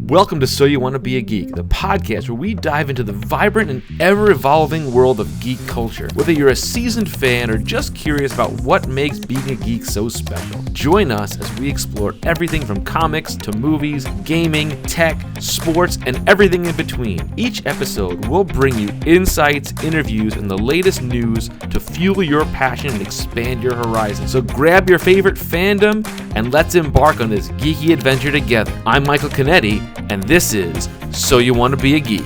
Welcome to So You Want to Be a Geek, the podcast where we dive into the vibrant and ever-evolving world of geek culture. Whether you're a seasoned fan or just curious about what makes being a geek so special, join us as we explore everything from comics to movies, gaming, tech, sports, and everything in between. Each episode will bring you insights, interviews, and the latest news to fuel your passion and expand your horizons. So grab your favorite fandom and let's embark on this geeky adventure together. I'm Michael Canetti, and this is So You Want to Be a Geek.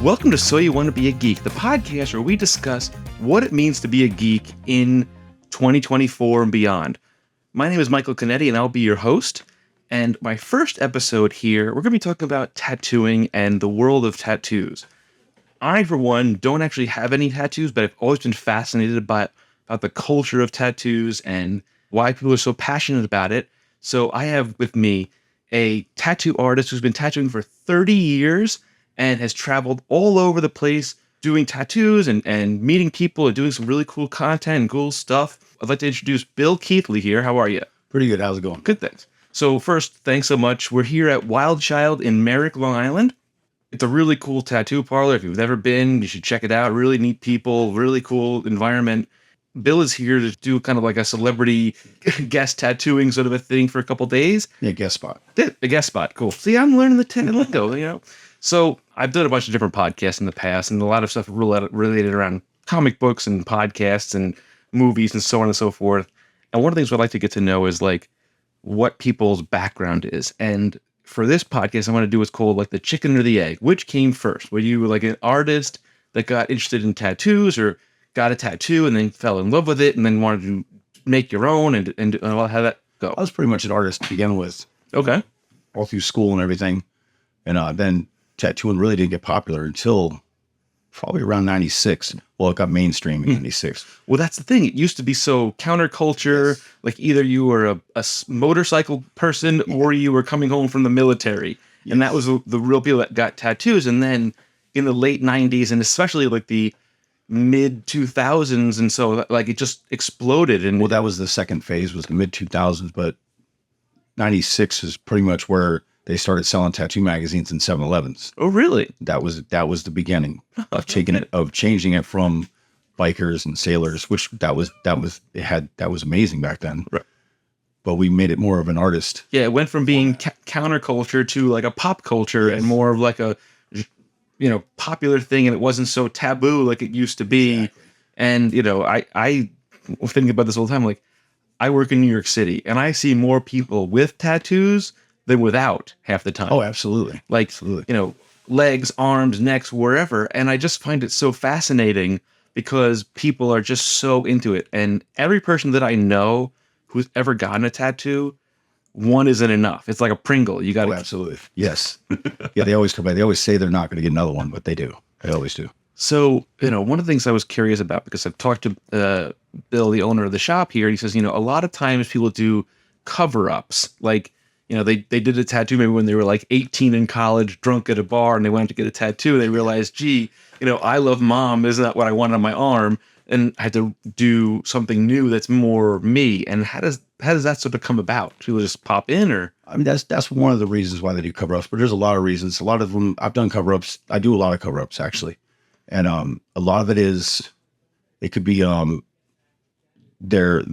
Welcome to So You Want to Be a Geek, the podcast where we discuss what it means to be a geek in 2024 and beyond. My name is Michael Canetti, and I'll be your host. And my first episode here, we're going to be talking about tattooing and the world of tattoos. I, for one, don't actually have any tattoos, but I've always been fascinated by about the culture of tattoos and why people are so passionate about it. So I have with me a tattoo artist who's been tattooing for 30 years and has traveled all over the place doing tattoos and meeting people and doing some really cool content and cool stuff. I'd like to introduce Bill Keithley here. How are you? Pretty good. How's it going? Good, thanks. So first, thanks so much. We're here at Wyld Chylde in Merrick, Long Island. It's a really cool tattoo parlor. If you've never been, you should check it out. Really neat people, really cool environment. Bill is here to do kind of like a celebrity guest tattooing sort of a thing for a couple days. Yeah, guest spot. A guest spot. Cool. See, I'm learning the lingo, you know. So I've done a bunch of different podcasts in the past, and a lot of stuff related around comic books and podcasts and movies and so on and so forth. And one of the things I'd like to get to know is like what people's background is. And for this podcast, I want to do what's called like the chicken or the egg. Which came first? Were you like an artist that got interested in tattoos, or got a tattoo and then fell in love with it and then wanted to make your own and how did that go? I was pretty much an artist to begin with. Okay. All through school and everything. And then tattooing really didn't get popular until probably around 96. Well, it got mainstream in 96. Well, that's the thing. It used to be so counterculture. Yes. Like either you were a motorcycle person or you were coming home from the military. Yes. And that was the real people that got tattoos. And then in the late 90s and especially like the mid 2000s, and so like it just exploded. And well, that was the second phase, was the mid 2000s, but 96 is pretty much where they started selling tattoo magazines in 7-Elevens. Oh, really? That was the beginning of changing it from bikers and sailors, which that was amazing back then. Right. But we made it more of an artist. Yeah, it went from being counterculture to like a pop culture. Yes. And more of like a popular thing, and it wasn't so taboo like it used to be. Exactly. And, I was thinking about this all the time. Like, I work in New York City, and I see more people with tattoos than without half the time. Oh, absolutely. Like, absolutely. Legs, arms, necks, wherever. And I just find it so fascinating because people are just so into it. And every person that I know who's ever gotten a tattoo, one isn't enough. It's like a Pringle. You got to. Oh, absolutely. Yes. Yeah. They always come back. They always say they're not going to get another one, but they do. They always do. So, one of the things I was curious about, because I've talked to Bill, the owner of the shop here, and he says, a lot of times people do cover-ups. Like, they did a tattoo maybe when they were like 18 in college, drunk at a bar, and they went to get a tattoo. And they realized, gee, I love mom isn't that what I want on my arm? And I had to do something new that's more me. And how does that sort of come about? People just pop in, or? I mean, that's one of the reasons why they do cover-ups, but there's a lot of reasons. A lot of them, I've done cover-ups. I do a lot of cover-ups, actually. And a lot of it is, it could be their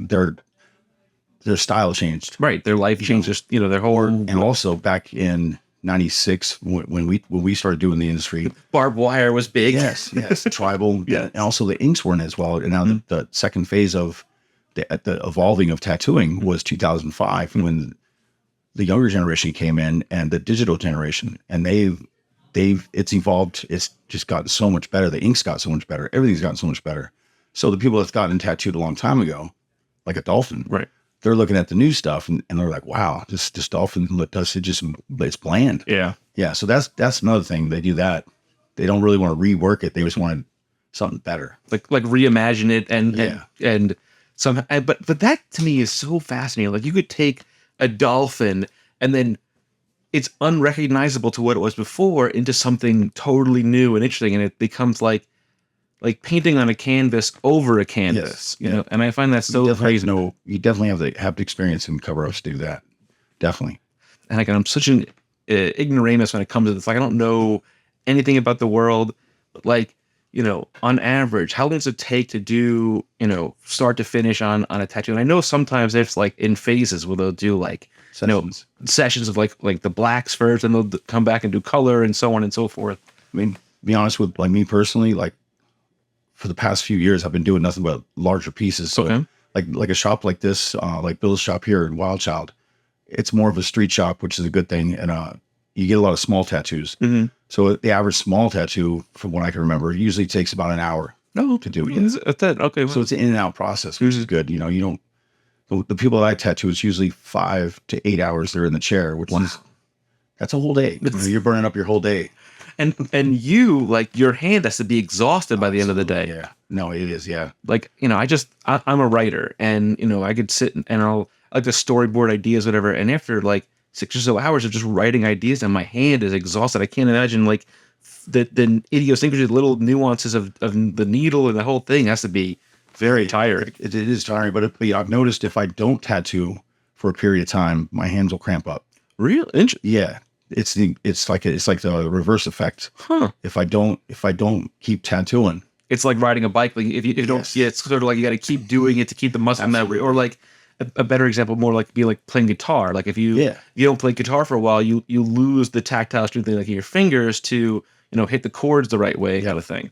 style changed. Right, their life changed, their whole... And also back in 96, when we started doing the industry, barbed wire was big. Yes, tribal. Yeah, and also the inks weren't as well. And now the second phase of the evolving of tattooing was 2005, when the younger generation came in and the digital generation, and it's evolved. It's just gotten so much better. The ink's got so much better. Everything's gotten so much better. So the people that's gotten tattooed a long time ago, like a dolphin, right? They're looking at the new stuff and they're like, wow, this dolphin it's bland. Yeah. Yeah. So that's another thing. They do that. They don't really want to rework it. They just want something better. Like reimagine it and somehow, but that to me is so fascinating. Like you could take a dolphin and then it's unrecognizable to what it was before into something totally new and interesting. And it becomes like painting on a canvas over a canvas, yes, and I find that so crazy. You definitely have to have the experience in cover-ups to do that. Definitely. and like, I'm such an ignoramus when it comes to this. Like, I don't know anything about the world, but like, on average, how long does it take to do, start to finish on a tattoo? And I know sometimes it's like in phases where they'll do like, sessions of like the blacks first, and they'll come back and do color and so on and so forth. I mean, to be honest with like me personally, like for the past few years, I've been doing nothing but larger pieces. So like a shop like this, like Bill's shop here in Wyld Chylde, it's more of a street shop, which is a good thing. And you get a lot of small tattoos. Mm-hmm. So the average small tattoo, from what I can remember, usually takes about an hour to do. Okay. Well, so it's an in and out process, which is good. You don't, the people that I tattoo, it's usually 5 to 8 hours they're in the chair, which is, that's a whole day. You're burning up your whole day. And you, like, your hand has to be exhausted by the end of the day. Yeah. No, it is. Yeah. Like, I'm a writer, and, I could sit and I'll like the storyboard ideas, whatever. And after like 6 or so hours of just writing ideas, and my hand is exhausted. I can't imagine like the idiosyncrasy, little nuances of the needle and the whole thing has to be very tiring. It is tiring, but I've noticed if I don't tattoo for a period of time, my hands will cramp up. Really? Yeah. It's like the reverse effect. Huh. If I don't keep tattooing, it's like riding a bike. Like if you don't, it's sort of like you got to keep doing it to keep the muscle memory. Or like a better example, more like playing guitar. Like if you don't play guitar for a while, you lose the tactile strength like in your fingers to hit the chords the right way, kind of thing.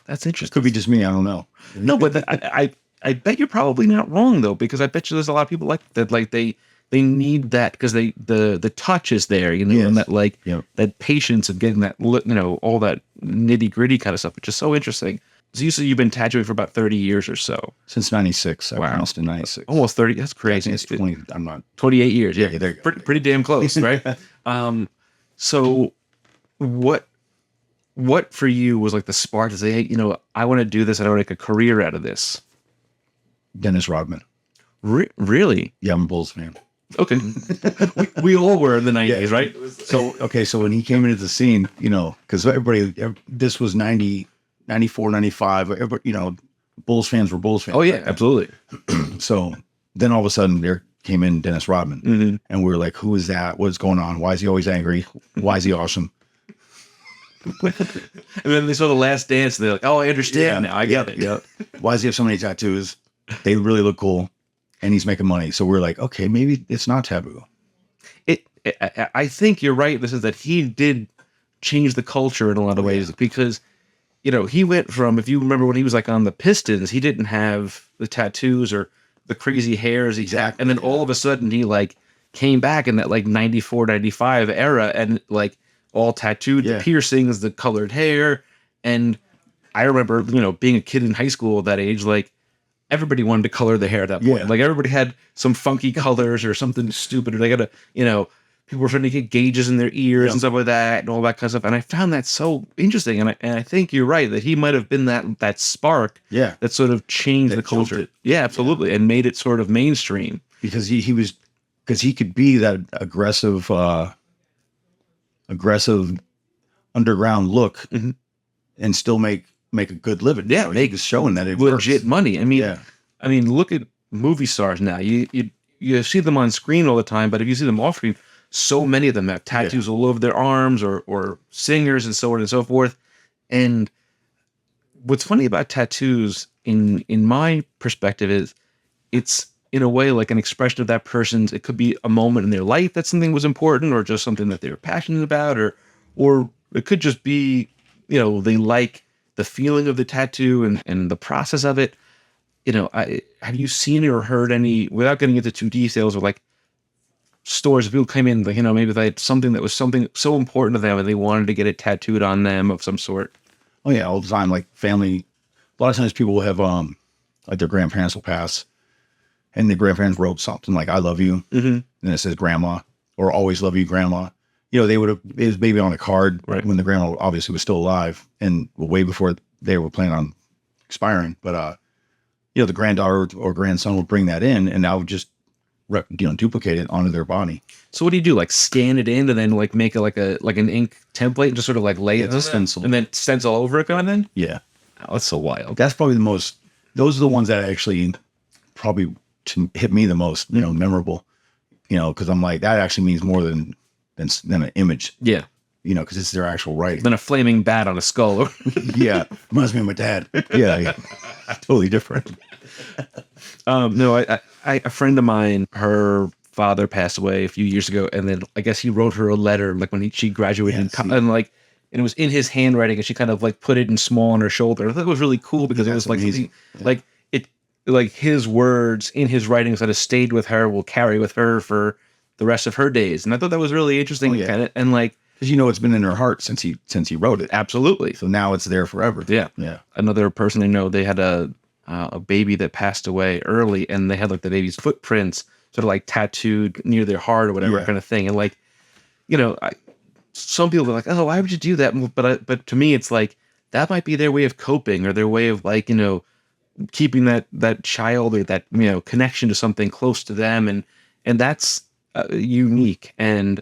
That's interesting. Could be just me. I don't know. No, but I bet you're probably not wrong though, because I bet you there's a lot of people like that. Like they need that because the touch is there, and that that patience of getting that, all that nitty gritty kind of stuff, which is so interesting. So you said you've been tattooing for about 30 years or so. Since 96. Wow. I commenced in 96. Almost 30. That's crazy. It's 20. I'm not 28 years. Yeah. There you go. Pretty damn close, right? So what for you was like the spark to say, hey, I want to do this and I want to make a career out of this? Dennis Rodman. Really? Yeah, I'm a Bulls fan. Okay. we all were in the 90s, right? So when he came into the scene, because this was 90, 94, 95, everybody, Bulls fans were Bulls fans. Oh, yeah, absolutely. So then all of a sudden there came in Dennis Rodman, and we were like, who is that? What's going on? Why is he always angry? Why is he awesome? And then they saw The Last Dance, and they're like, oh, I understand now. I get it. Yeah. Why does he have so many tattoos? They really look cool. And he's making money. So we're like, okay, maybe it's not taboo. I think you're right. This is that he did change the culture in a lot of ways because, he went from, if you remember when he was like on the Pistons, he didn't have the tattoos or the crazy hairs. Exactly. And then all of a sudden he like came back in that like 94, 95 era and like all tattooed, the piercings, the colored hair. And I remember, being a kid in high school at that age, like, everybody wanted to color the hair at that point. Yeah. Like everybody had some funky colors or something stupid, or they got to, people were trying to get gauges in their ears and stuff like that and all that kind of stuff. And I found that so interesting. And I think you're right that he might have been that spark that sort of changed the culture. Yeah, absolutely. Yeah. And made it sort of mainstream. Because he could be that aggressive underground look and still make a good living. Yeah, make showing that it legit works. Money. I mean, look at movie stars now. You see them on screen all the time, but if you see them off screen, so many of them have tattoos all over their arms, or singers and so on and so forth. And what's funny about tattoos, in my perspective, is it's in a way like an expression of that person's. It could be a moment in their life that something was important, or just something that they were passionate about, or it could just be, they like the feeling of the tattoo and the process of it. Have you seen or heard any, without getting into too details, or like stories of people came in, like, maybe they had something that was something so important to them and they wanted to get it tattooed on them of some sort? Oh yeah, all the time. Like family, a lot of times people will have like their grandparents will pass, and the grandparents wrote something like "I love you," and it says "Grandma" or "Always love you, Grandma." They would have, it was maybe on a card when the grandma obviously was still alive and way before they were planning on expiring. But, the granddaughter or grandson would bring that in, and I would just, duplicate it onto their body. So what do you do? Like scan it in and then like make it like an ink template and just sort of like lay it on stencil. And then stencil over it kind of thing? Yeah. Oh, that's so wild. That's probably those are the ones that actually probably hit me the most, memorable, because I'm like, that actually means more than than an image. Yeah. You know, because it's their actual writing. Than a flaming bat on a skull. Yeah. Reminds me of my dad. Yeah. Totally different. No, a friend of mine, her father passed away a few years ago, and then I guess he wrote her a letter like when she graduated, and it was in his handwriting, and she kind of like put it in small on her shoulder. I thought it was really cool because it was like like his words in his writings that have stayed with her will carry with her for the rest of her days, and I thought that was really interesting. And like, because it's been in her heart since he wrote it. Absolutely. So now it's there forever. Yeah. Another person I know, they had a baby that passed away early, and they had like the baby's footprints sort of like tattooed near their heart or whatever kind of thing. And like, some people are like, oh, why would you do that? But to me, it's like, that might be their way of coping, or their way of like, keeping that child or that, connection to something close to them. And that's unique. And,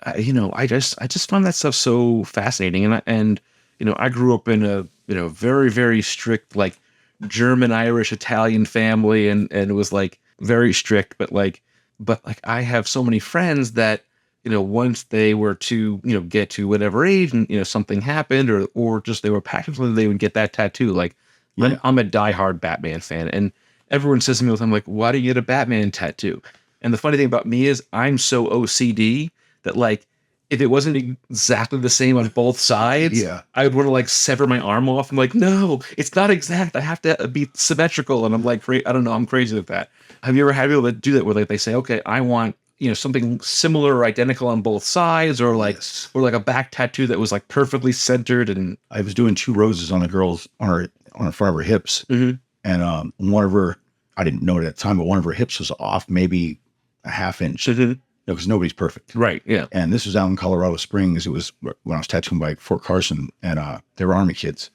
I just found that stuff so fascinating. And I grew up in a, very, very strict, like German, Irish, Italian family. And it was like very strict, but I have so many friends that, once they were to, get to whatever age and, something happened or just they were passionate, they would get that tattoo. Like, I'm a diehard Batman fan, and everyone says to me all the time, like, why do you get a Batman tattoo? And the funny thing about me is I'm so OCD that, like, if it wasn't exactly the same on both sides, I would want to like sever my arm off. I'm like, no, it's not exact. I have to be symmetrical. And I'm like, I don't know. I'm crazy with that. Have you ever had people that do that where like they say, okay, I want, something similar or identical on both sides, or like, or like a back tattoo that was like perfectly centered? And I was doing 2 roses on a girl's, on the front of her hips. Mm-hmm. And one of her, I didn't know it at the time, but one of her hips was off maybe a ½ inch. Mm-hmm. Because nobody's perfect. Right, yeah. And this was out in Colorado Springs. It was when I was tattooing by Fort Carson, and they were Army kids.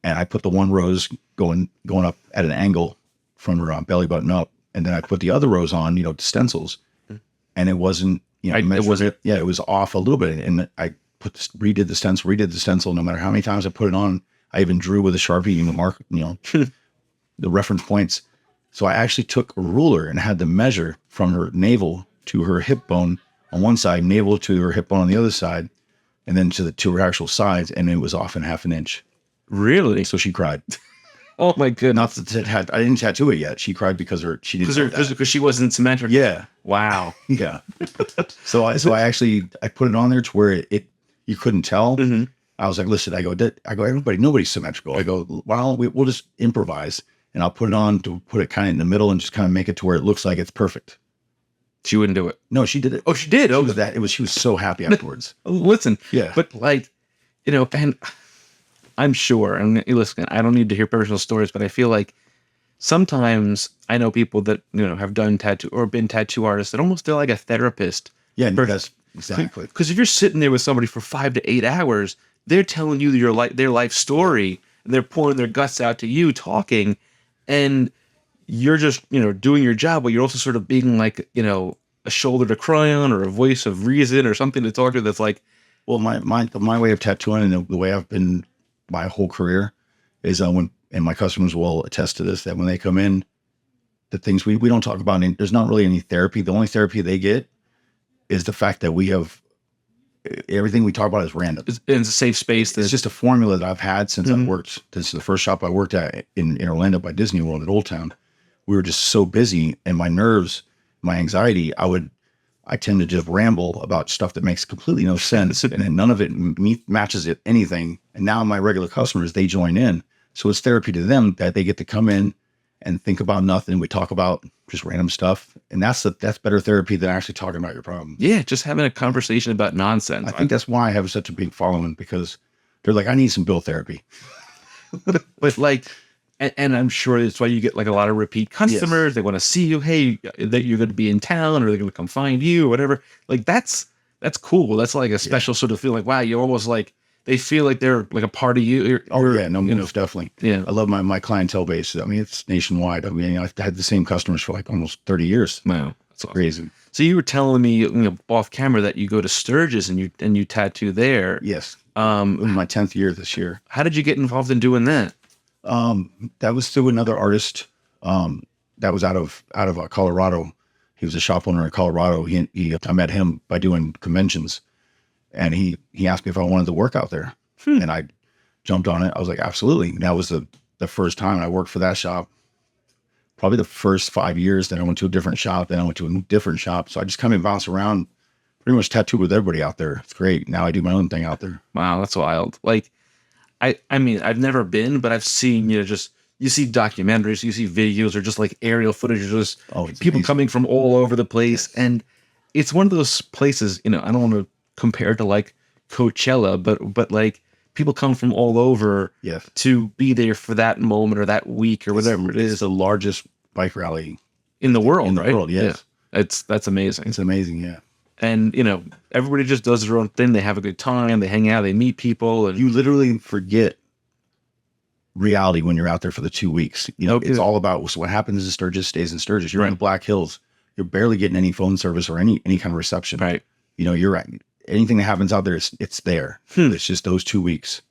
And I put the one rose going up at an angle from her belly button up. And then I put the other rose on, stencils. And it wasn't, it wasn't, it was off a little bit. And I redid the stencil. No matter how many times I put it on, I even drew with a Sharpie, the mark, the reference points. So I actually took a ruler and had to measure from her navel to her hip bone on one side, navel to her hip bone on the other side, and then to her actual sides, and it was off in ½ inch. Really? So she cried. Oh my goodness! Not that I didn't tattoo it yet. She cried because she didn't because she wasn't symmetrical. Yeah. Wow. Yeah. So I put it on there to where you couldn't tell. Mm-hmm. I was like, listen, I go, nobody's symmetrical. I go, well, we'll just improvise, and I'll put it on to put it kind of in the middle and just kind of make it to where it looks like it's perfect. She wouldn't do it. No, she did it. Oh, she did. She was so happy afterwards. Listen, yeah, but like, and I'm sure, and listen, I don't need to hear personal stories, but I feel like sometimes I know people that have done tattoo or been tattoo artists that almost feel like a therapist. Yeah, that's exactly. Because if you're sitting there with somebody for 5 to 8 hours, they're telling you their life story, and they're pouring their guts out to you, talking, and you're just, doing your job, but you're also sort of being like, a shoulder to cry on, or a voice of reason, or something to talk to. That's like, well, my way of tattooing, and the way I've been my whole career is and my customers will attest to this, that when they come in, the things we don't talk about, there's not really any therapy. The only therapy they get is the fact that we have everything we talk about is random. It's a safe space. It's just a formula that I've had since I've worked. This is the first shop I worked at in Orlando by Disney World at Old Town. We were just so busy, and my nerves, my anxiety, I tend to just ramble about stuff that makes completely no sense, and then none of it matches anything. And now my regular customers, they join in. So it's therapy to them that they get to come in and think about nothing. We talk about just random stuff. And that's better therapy than actually talking about your problem. Yeah, just having a conversation about nonsense. I think that's why I have such a big following, because they're like, I need some Bill therapy. But like, and I'm sure that's why you get like a lot of repeat customers. Yes. They want to see you. Hey, that you're going to be in town, or they're going to come find you, or whatever. Like that's cool. That's like a special sort of feeling. Like, wow, you're almost like, they feel like they're like a part of you. Most definitely. Yeah, I love my clientele base. I mean, it's nationwide. I mean, I've had the same customers for like almost 30 years. Wow, that's awesome. Crazy. So you were telling me, off camera, that you go to Sturgis and you tattoo there. Yes. It was my 10th year this year. How did you get involved in doing that? That was through another artist that was out of Colorado. He was a shop owner in Colorado. I met him by doing conventions, and he asked me if I wanted to work out there, and I jumped on it. I was like, absolutely. And that was the first time I worked for that shop. Probably the first 5 years. Then I went to a different shop. Then I went to a different shop. So I just kind of bounced around, pretty much tattooed with everybody out there. It's great. Now I do my own thing out there. Wow, that's wild. Like, I mean, I've never been, but I've seen, you see documentaries, you see videos, or just like aerial footage, or just people amazing. Coming from all over the place. And it's one of those places, I don't want to compare it to like Coachella, but like people come from all over to be there for that moment or that week or whatever it is. It's the largest bike rally in the world, in the right? world, yes. Yeah. That's amazing. It's amazing, yeah. And, everybody just does their own thing. They have a good time. They hang out. They meet people. And you literally forget reality when you're out there for the 2 weeks. It's all about what happens in Sturgis stays in Sturgis. You're in the Black Hills. You're barely getting any phone service or any kind of reception. Right. You're right. Anything that happens out there, it's there. It's just those 2 weeks.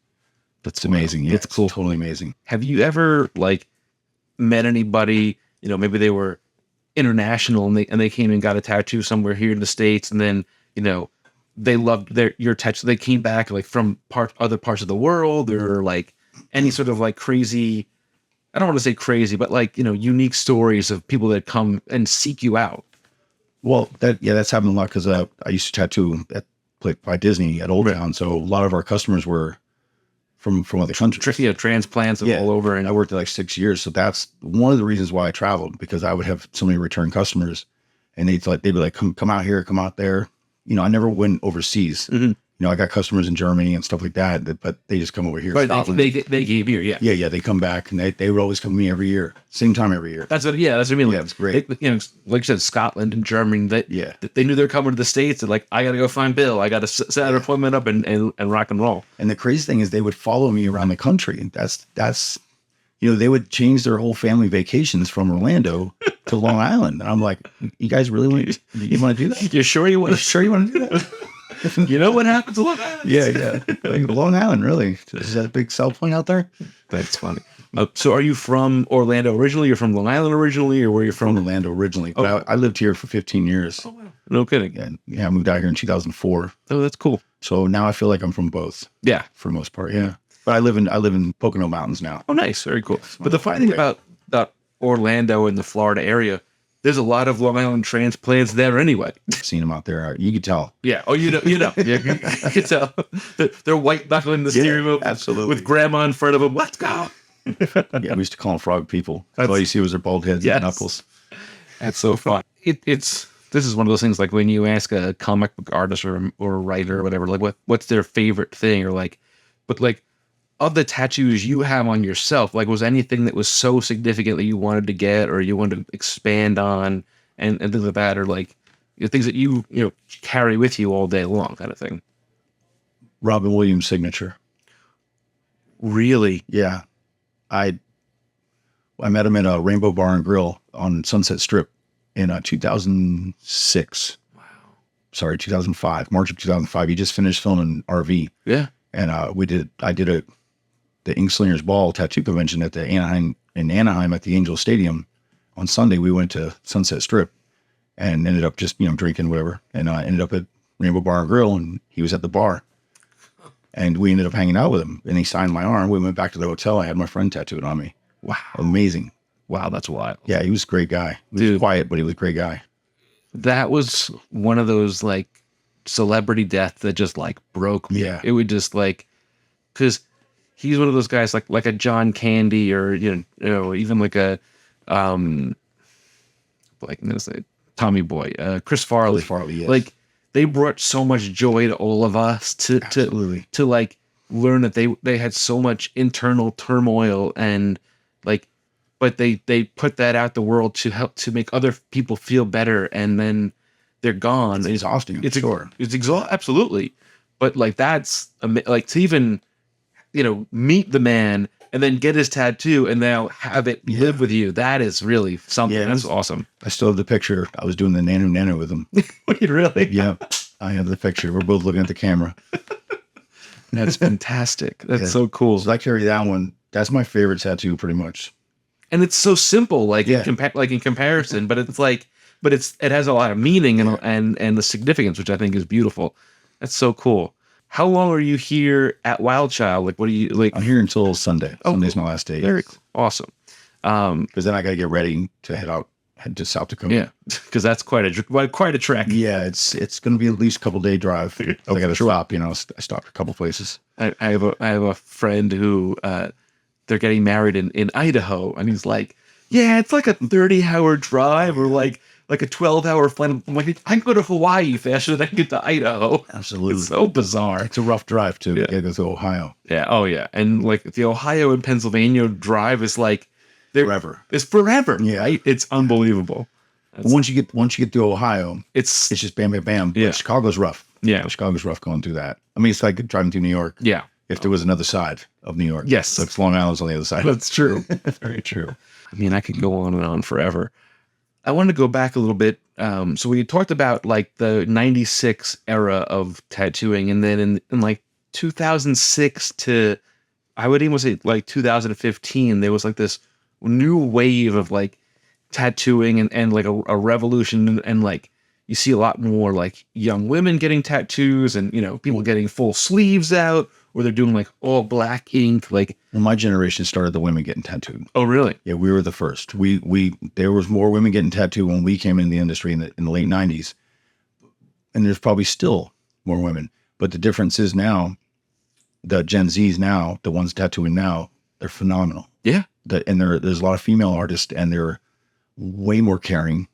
That's amazing. Yeah, it's cool. Totally amazing. Have you ever met anybody, maybe they were international and they came and got a tattoo somewhere here in the States, and then, they loved your tattoo. They came back from other parts of the world, or any sort of crazy, I don't want to say crazy, but unique stories of people that come and seek you out. Well, that's happened a lot because I used to tattoo by Disney at Old Town. So a lot of our customers were from other countries. Transplants all over. And I worked there 6 years. So that's one of the reasons why I traveled, because I would have so many return customers, and they'd be like, come out here, come out there. I never went overseas. Mm-hmm. I got customers in Germany and stuff like that, but they just come over here. Right, they gave you, yeah. Yeah, they come back, and they would always come to me every year, same time every year. That's what I mean. Yeah, it's great. Like you said, Scotland and Germany, they knew they were coming to the States. They're like, I got to go find Bill. I got to set an appointment up and rock and roll. And the crazy thing is they would follow me around the country. That's they would change their whole family vacations from Orlando to Long Island. And I'm like, you guys really want to do that? You're sure you want to do that? You know what happens to Long Island? Yeah. Long Island, really? Is that a big sell point out there? That's funny. So are you from Orlando originally? You're from Long Island originally, or where you're from? Orlando originally. But I lived here for 15 years. Oh, wow. No kidding. Yeah, I moved out here in 2004. Oh, that's cool. So now I feel like I'm from both. Yeah. For the most part, yeah. But I live in Pocono Mountains now. Oh, nice. Very cool. But the funny thing about Orlando and the Florida area, there's a lot of Long Island transplants there anyway. I've seen them out there. You could tell. Yeah. Oh, you know. Yeah, you can tell. They're white knuckling the steering wheel, absolutely, with grandma in front of them. Let's go. Yeah, we used to call them frog people. That's all you see was their bald heads and knuckles. That's so fun. This is one of those things, like when you ask a comic book artist or a writer or whatever, what's their favorite thing, or of the tattoos you have on yourself, was anything that was so significant that you wanted to get or you wanted to expand on and things like that, or things that you carry with you all day long, kind of thing? Robin Williams' signature. Really? Yeah. I met him at a Rainbow Bar and Grill on Sunset Strip in 2006. Wow. Sorry, 2005, March of 2005. He just finished filming RV. Yeah. And I did the Ink Slingers Ball tattoo convention at Anaheim at the Angel Stadium. On Sunday, we went to Sunset Strip and ended up just, drinking whatever. And I ended up at Rainbow Bar and Grill, and he was at the bar. And we ended up hanging out with him, and he signed my arm. We went back to the hotel. I had my friend tattooed on me. Wow. Amazing. Wow, that's wild. Yeah, he was a great guy. He was quiet, but he was a great guy. That was one of those celebrity deaths that just broke me. Yeah. It would just because he's one of those guys like a John Candy, or even I'm gonna say Tommy Boy, Chris Farley. Yes. They brought so much joy to all of us to learn that they had so much internal turmoil, and but they put that out the world to help to make other people feel better, and then they're gone. It's exhausting. It's exhausting, absolutely. But that's to even meet the man and then get his tattoo and now have it live with you. That is really something. Yeah, that's awesome. I still have the picture. I was doing the nano with him. Really? Yeah, I have the picture. We're both looking at the camera. That's fantastic. That's so cool. So I carry that one. That's my favorite tattoo, pretty much. And it's so simple, in comparison, but it's but it has a lot of meaning and the significance, which I think is beautiful. That's so cool. How long are you here at Wyld Chylde? Like, what do you like? I'm here until Sunday. Oh, Sunday's cool. my last day. Very awesome. Because then I got to get ready to head to South Dakota. Yeah, because that's quite a trek. Yeah, it's going to be at least a couple-day drive. I got to stop. I stopped a couple places. I have a friend who they're getting married in Idaho, and he's like, yeah, it's like a 30-hour drive or like a 12-hour flight. I'm like, I can go to Hawaii faster than I can get to Idaho. Absolutely. It's so bizarre. It's a rough drive to get to Ohio. Yeah. Oh yeah. And like the Ohio and Pennsylvania drive is like Forever. It's forever. Yeah. Right? It's unbelievable. Once you get to Ohio, it's just bam, bam, bam. Yeah. But Chicago's rough. Yeah. Chicago's rough going through that. I mean, it's like driving through New York. Yeah. If there was another side of New York. Yes. Like Long Island's on the other side. That's true. Very true. I mean, I could go on and on forever. I wanted to go back a little bit. So we talked about like the 96 era of tattooing, and then in like 2006 to, I would even say like 2015, there was like this new wave of like tattooing and like a revolution, and like you see a lot more like young women getting tattoos, and people getting full sleeves out, or they're doing like all black ink. Like, well, my generation started the women getting tattooed. Oh, really? Yeah, we were the first. There was more women getting tattooed when we came in the industry in the late 90s, and there's probably still more women. But the difference is now, the Gen Zs now, the ones tattooing now, they're phenomenal. Yeah. There's a lot of female artists, and they're way more caring.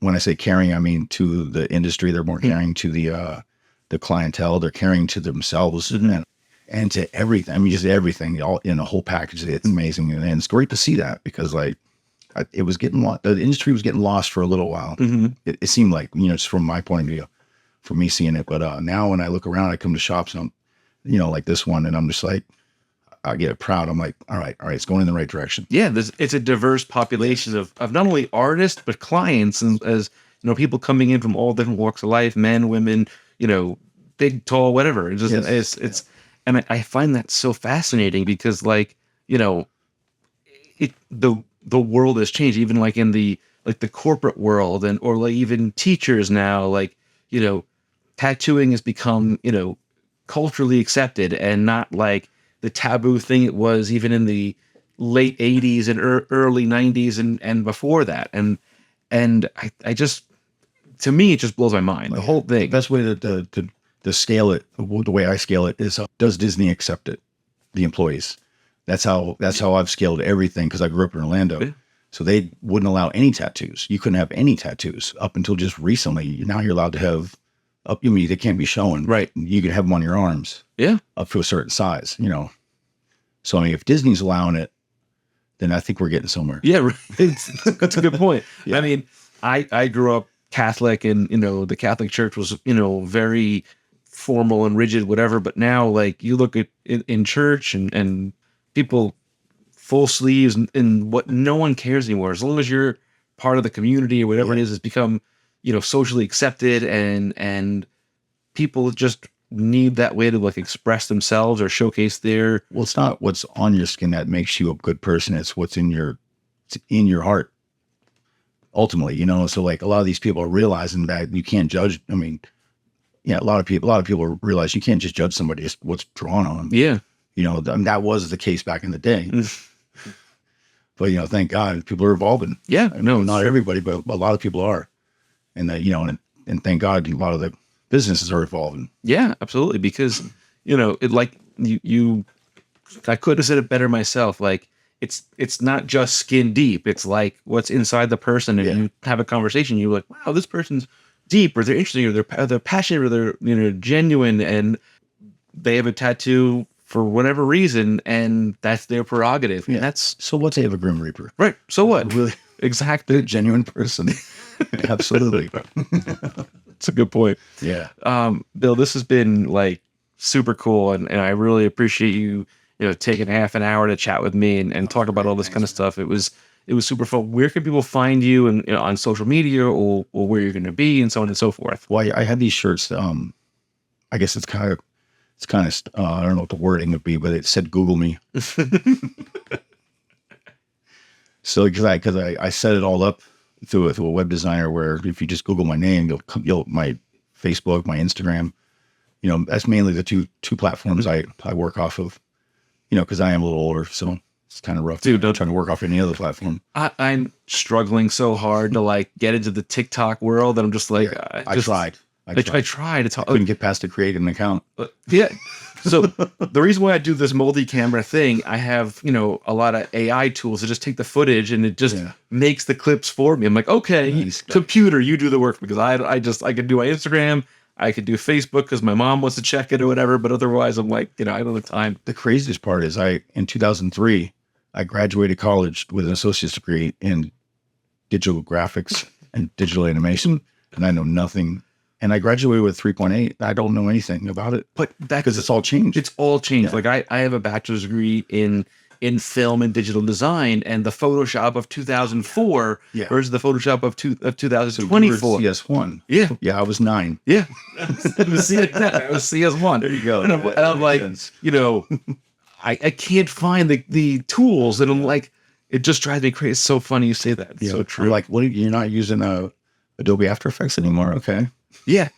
When I say caring, I mean to the industry. They're more caring to the clientele. They're caring to themselves and to everything. I mean, just everything, all in a whole package. It's amazing, and it's great to see that, because like it was getting the industry was getting lost for a little while. Mm-hmm. It seemed like, just from my point of view, for me seeing it. But now when I look around, I come to shops and like this one, and I'm just like, I get proud. I'm like, all right, it's going in the right direction. Yeah, it's a diverse population of not only artists but clients, and as people coming in from all different walks of life, men, women, big, tall, whatever. It's just it's and I find that so fascinating, because like the world has changed, even like in the corporate world, and or like even teachers now, like tattooing has become culturally accepted and not like the taboo thing it was even in the late 80s and early 90s and before that. And I just, to me, it just blows my mind. The whole thing. The best way to scale it, the way I scale it, is does Disney accept it? The employees. That's how I've scaled everything, because I grew up in Orlando. Yeah. So they wouldn't allow any tattoos. You couldn't have any tattoos up until just recently. Now you're allowed to have they can't be shown. Right. You can have them on your arms. Yeah. Up to a certain size, So I mean, if Disney's allowing it, then I think we're getting somewhere. Yeah, that's a good point. Yeah. I mean, I grew up Catholic, and the Catholic Church was very formal and rigid, whatever. But now, like, you look at in church and people full sleeves and what, no one cares anymore. As long as you're part of the community or whatever it is, it's become socially accepted, and people just need that way to like express themselves or showcase their. Well, it's not what's on your skin that makes you a good person. It's what's in your heart. Ultimately, so like a lot of these people are realizing that you can't judge. I mean, a lot of people realize you can't just judge somebody. It's what's drawn on them. Yeah. That was the case back in the day. But, thank God people are evolving. Yeah. No, not everybody, but a lot of people are. And that, and thank God a lot of the businesses are evolving. Yeah, absolutely. Because, it like I could have said it better myself. Like, it's not just skin deep. It's like what's inside the person, and you have a conversation. You're like, wow, this person's deep, or they're interesting, or they're passionate, or they're genuine, and they have a tattoo for whatever reason, and that's their prerogative. Yeah. And that's so. Let's have a Grim Reaper, right? So what? Really, exactly, a genuine person. Absolutely, that's a good point. Yeah, Bill, this has been like super cool, and I really appreciate you taking half an hour to chat with me and talk about all this kind of stuff. It was super fun. Where can people find you and on social media, or where you're going to be, and so on and so forth? Well, I had these shirts. I guess it's kind of I don't know what the wording would be, but it said Google me. So because I set it all up through a web designer where if you just Google my name, you'll my Facebook, my Instagram. That's mainly the two platforms I work off of. Because I am a little older, so it's kind of rough. Dude, trying to work off any other platform. I'm struggling so hard to like get into the TikTok world that I'm just like, I tried. I tried. It's I couldn't get past to create an account. Yeah. So the reason why I do this multi-camera thing, I have, a lot of AI tools to just take the footage and it just makes the clips for me. I'm like, okay, nice. Computer, you do the work, because I can do my Instagram. I could do Facebook because my mom wants to check it or whatever. But otherwise, I'm like, I don't have time. The craziest part is in 2003, I graduated college with an associate's degree in digital graphics and digital animation. And I know nothing. And I graduated with 3.8. I don't know anything about it. But because it's all changed. It's all changed. Yeah. Like I have a bachelor's degree in film and digital design, and the Photoshop of 2004 versus the Photoshop of 2024. So CS1. Yeah. Yeah, I was 9. Yeah. I was CS1. There you go. And I'm like, I can't find the tools, and I'm like, it just drives me crazy. It's so funny you say that. It's so true. I'm like, you're not using Adobe After Effects anymore? Okay. Yeah.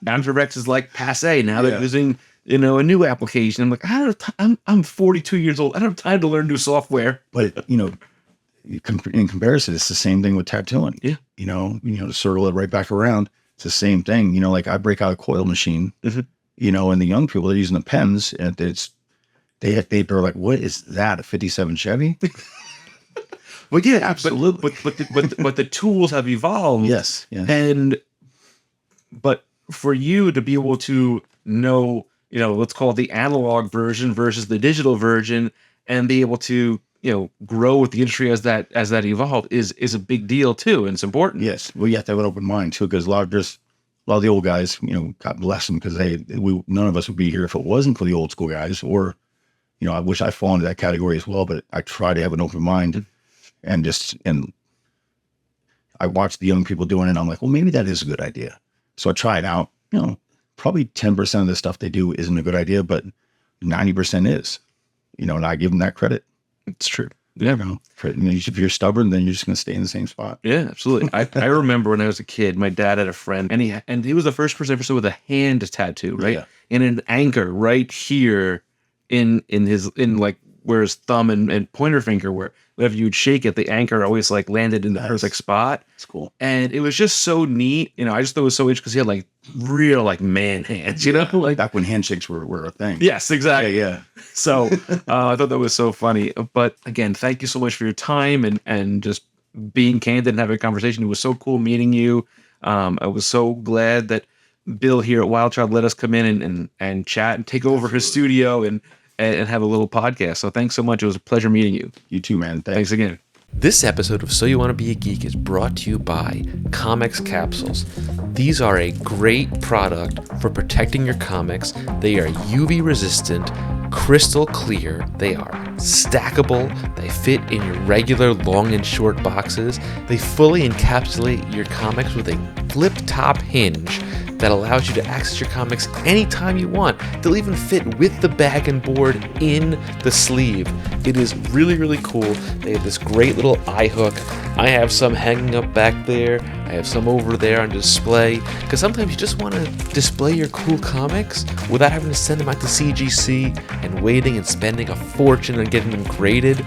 After Effects is like passe. Now they're using a new application. I'm like, I'm 42 years old. I don't have time to learn new software. But in comparison, it's the same thing with tattooing. Yeah. To circle it right back around, it's the same thing. Like I break out a coil machine, and the young people, they're using the pens, and they're like, what is that? A 57 Chevy? Well, yeah, absolutely. But the tools have evolved. Yes. But for you to be able to know, let's call it the analog version versus the digital version, and be able to, grow with the industry as that evolved is a big deal too, and it's important. Yes. Well, you have to have an open mind too, because a lot of the old guys, God bless them, because none of us would be here if it wasn't for the old school guys. Or, I wish I fall into that category as well, but I try to have an open mind, and I watch the young people doing it, and I'm like, well, maybe that is a good idea. So I try it out. Probably 10% of the stuff they do isn't a good idea, but 90% is. And I give them that credit. It's true. Yeah. If you're stubborn, then you're just going to stay in the same spot. Yeah, absolutely. I remember when I was a kid, my dad had a friend, and he was the first person I ever saw with a hand tattoo, right? Yeah. And an anchor right here in like where his thumb and pointer finger were. Whenever you would shake it, the anchor always like landed in the perfect spot. It's cool. And it was just so neat. I just thought it was so interesting because he had like real like man hands, like back when handshakes were a thing. Yes, exactly. Yeah. So I thought that was so funny. But again, thank you so much for your time and just being candid and having a conversation. It was so cool meeting you. I was so glad that Bill here at Wyld Chylde let us come in and chat and take over his studio and have a little podcast. So thanks so much. It was a pleasure meeting you. You too, man. Thanks again. This episode of So You Want to Be a Geek is brought to you by Comics Capsules. These are a great product for protecting your comics. They are UV resistant, crystal clear. They are stackable. They fit in your regular long and short boxes. They fully encapsulate your comics with a flip top hinge that allows you to access your comics anytime you want. They'll even fit with the bag and board in the sleeve. It is really, really cool. They have this great little eye hook. I have some hanging up back there. I have some over there on display. Because sometimes you just want to display your cool comics without having to send them out to CGC and waiting and spending a fortune on getting them graded.